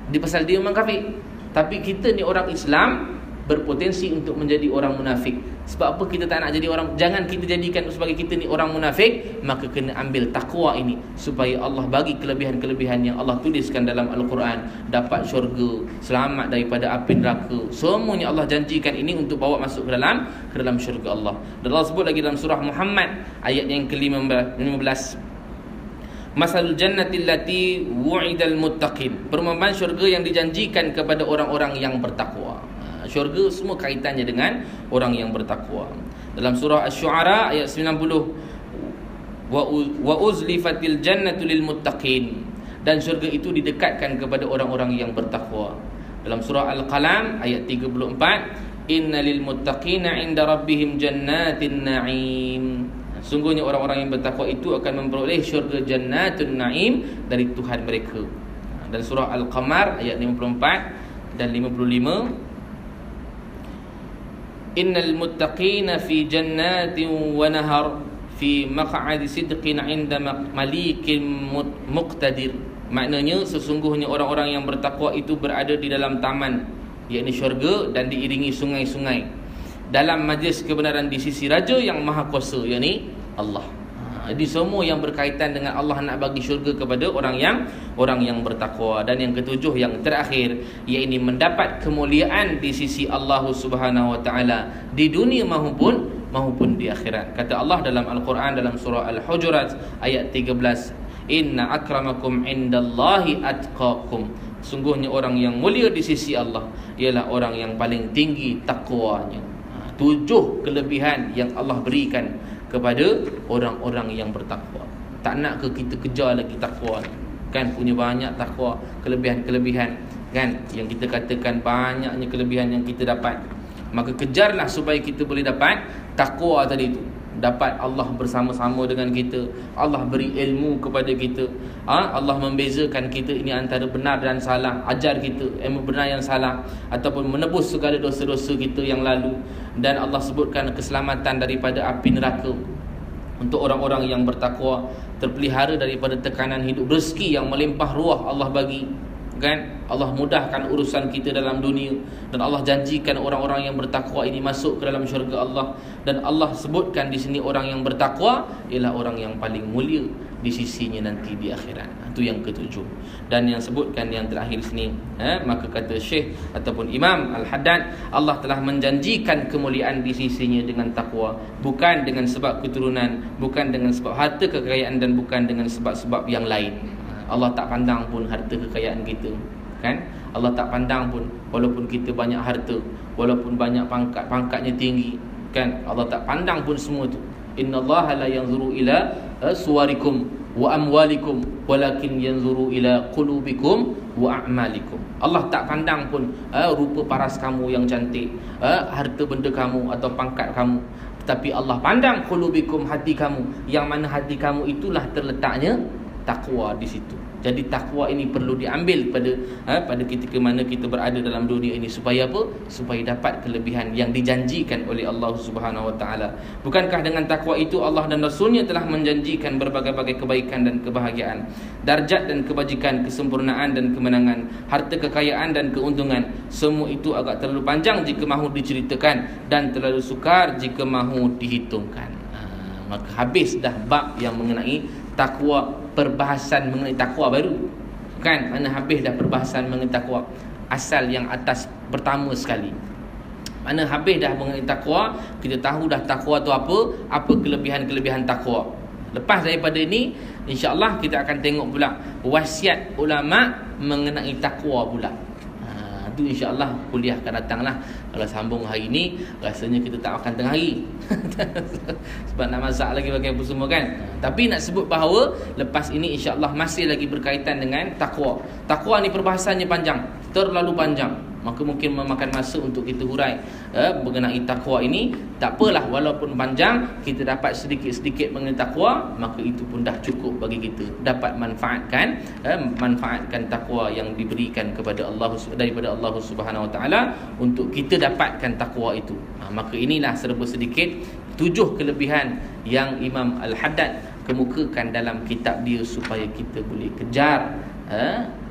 Dia pasal dia memang kafir. Tapi kita ni orang Islam berpotensi untuk menjadi orang munafik. Sebab apa kita tak nak jadi orang? Jangan kita jadikan sebagai kita ni orang munafik. Maka kena ambil takwa ini, supaya Allah bagi kelebihan-kelebihan yang Allah tuliskan dalam Al-Quran. Dapat syurga, selamat daripada api neraka. Semuanya Allah janjikan ini untuk bawa masuk ke dalam syurga Allah. Dan Allah sebut lagi dalam surah Muhammad ayat yang ke-15. Masalul jannati allati wu'idal muttaqin. Perumpamaan syurga yang dijanjikan kepada orang-orang yang bertakwa. Syurga semua kaitannya dengan orang yang bertakwa. Dalam surah Asy-Syu'ara ayat 90, wa uzlifatil jannatu lil muttaqin. Dan syurga itu didekatkan kepada orang-orang yang bertakwa. Dalam surah Al-Qalam ayat 34, innalil muttaqina 'inda rabbihim jannatin na'im. Sungguhnya orang-orang yang bertakwa itu akan memperoleh syurga jannatun na'im dari Tuhan mereka. Dan surah Al-Qamar ayat 54 dan 55, innal muttaqina fi jannatin wa nahar fi maq'adi sidqin 'inda malikin muqtadir. Maknanya sesungguhnya orang-orang yang bertakwa itu berada di dalam taman, yakni syurga, dan diiringi sungai-sungai dalam majlis kebenaran di sisi raja yang maha kuasa, yakni Allah. Jadi semua yang berkaitan dengan Allah nak bagi syurga kepada orang yang bertakwa. Dan yang ketujuh, yang terakhir, iaitu mendapat kemuliaan di sisi Allah Subhanahu wa taala di dunia maupun di akhirat. Kata Allah dalam Al-Quran dalam surah Al-Hujurat ayat 13, inna akramakum indallahi atqakum. Sungguhnya orang yang mulia di sisi Allah ialah orang yang paling tinggi takwanya. 7 kelebihan yang Allah berikan kepada orang-orang yang bertakwa. Tak nak ke kita kejar lagi takwa ni? Kan punya banyak takwa, kelebihan-kelebihan, kan, yang kita katakan banyaknya kelebihan yang kita dapat. Maka kejarlah supaya kita boleh dapat takwa tadi tu. Dapat Allah bersama-sama dengan kita, Allah beri ilmu kepada kita, Allah membezakan kita ini antara benar dan salah, ajar kita ilmu benar yang salah, ataupun menebus segala dosa-dosa kita yang lalu. Dan Allah sebutkan keselamatan daripada api neraka untuk orang-orang yang bertakwa, terpelihara daripada tekanan hidup, rezeki yang melimpah ruah Allah bagi, kan? Allah mudahkan urusan kita dalam dunia, dan Allah janjikan orang-orang yang bertakwa ini masuk ke dalam syurga Allah. Dan Allah sebutkan di sini orang yang bertakwa ialah orang yang paling mulia di sisinya nanti di akhirat. Itu yang ketujuh. Dan yang sebutkan yang terakhir sini, maka kata Syekh ataupun Imam Al-Haddad, Allah telah menjanjikan kemuliaan di sisinya dengan takwa, bukan dengan sebab keturunan, bukan dengan sebab harta kekayaan, dan bukan dengan sebab-sebab yang lain. Allah tak pandang pun harta kekayaan kita, kan? Allah tak pandang pun walaupun kita banyak harta, walaupun banyak pangkatnya tinggi, kan? Allah tak pandang pun semua tu. Innallaha la yanzuru ila suwarikum wa amwalikum walakin yanzuru ila qulubikum wa a'malikum. Allah tak pandang pun rupa paras kamu yang cantik, harta benda kamu atau pangkat kamu, tetapi Allah pandang qulubikum, hati kamu, yang mana hati kamu itulah terletaknya takwa di situ. Jadi takwa ini perlu diambil pada ketika mana kita berada dalam dunia ini, supaya apa? Supaya dapat kelebihan yang dijanjikan oleh Allah Subhanahu Wa Taala. Bukankah dengan takwa itu Allah dan Rasulnya telah menjanjikan berbagai-bagai kebaikan dan kebahagiaan, darjat dan kebajikan, kesempurnaan dan kemenangan, harta kekayaan dan keuntungan. Semua itu agak terlalu panjang jika mahu diceritakan, dan terlalu sukar jika mahu dihitungkan. Maka habis dah bab yang mengenai takwa, perbahasan mengenai takwa baru, kan? Mana habis dah perbahasan mengenai takwa asal yang atas pertama sekali. Mana habis dah mengenai takwa, kita tahu dah takwa tu apa kelebihan-kelebihan takwa. Lepas daripada ini, insya-Allah kita akan tengok pula wasiat ulama mengenai takwa pula. Itu insya-Allah kuliah akan datanglah. Kalau sambung hari ni, rasanya kita tak akan tengah hari. Sebab nak masak lagi bagi apa semua, kan? Tapi nak sebut bahawa lepas ini insya-Allah masih lagi berkaitan dengan takwa. Takwa ni perbahasannya panjang, terlalu panjang. Maka mungkin memakan masa untuk kita hurai mengenai takwa ini. Tak apalah, walaupun panjang, kita dapat sedikit-sedikit mengenai takwa, maka itu pun dah cukup bagi kita dapat manfaatkan takwa yang diberikan kepada Allah, daripada Allah Subhanahu Wa Taala, untuk kita dapatkan takwa itu. Maka inilah serba sedikit 7 kelebihan yang Imam Al-Haddad kemukakan dalam kitab dia supaya kita boleh kejar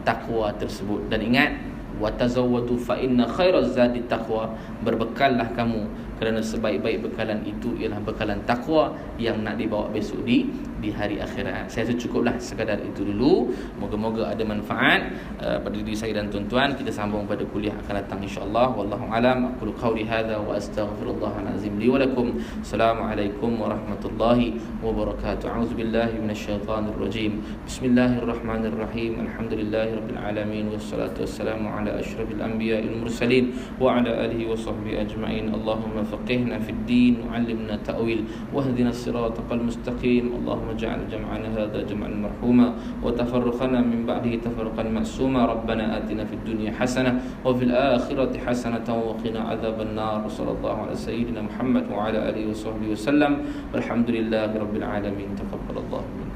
takwa tersebut. Dan ingat, watazawwadu fa inna khairaz zadi taqwa, berbekallah kamu kerana sebaik-baik bekalan itu ialah bekalan takwa yang nak dibawa besok di hari akhirat. Saya rasa cukuplah sekadar itu dulu. Moga-moga ada manfaat pada diri saya dan tuan-tuan. Kita sambung pada kuliah akan datang insya-Allah. Wallahu alam. Aqulu qawli hadza wa astaghfirullahal azim li wa lakum. Assalamualaikum warahmatullahi wabarakatuh. A'udzubillahi minasyaitonir rajim. Bismillahirrahmanirrahim. Alhamdulillahirabbil alamin wassalatu wassalamu ala asyrafil anbiya'il mursalin wa ala alihi wa sahbihi ajma'in. Allahumma faqihna fid din wa 'allimna ta'wil wahdina as-siratal mustaqim. Allahumma ja'al jam'ana hadha jam'an marhuma wa tafarruqana min ba'dihi tafarruqan ma'suma. Rabbana atina fid dunya hasanah wa fil akhirati hasanatan wa qina adzaban nar. Sallallahu ala sayyidina Muhammad wa ala alihi wa sahbihi wasallam. Walhamdulillahirabbil alamin. Taqabbalallahu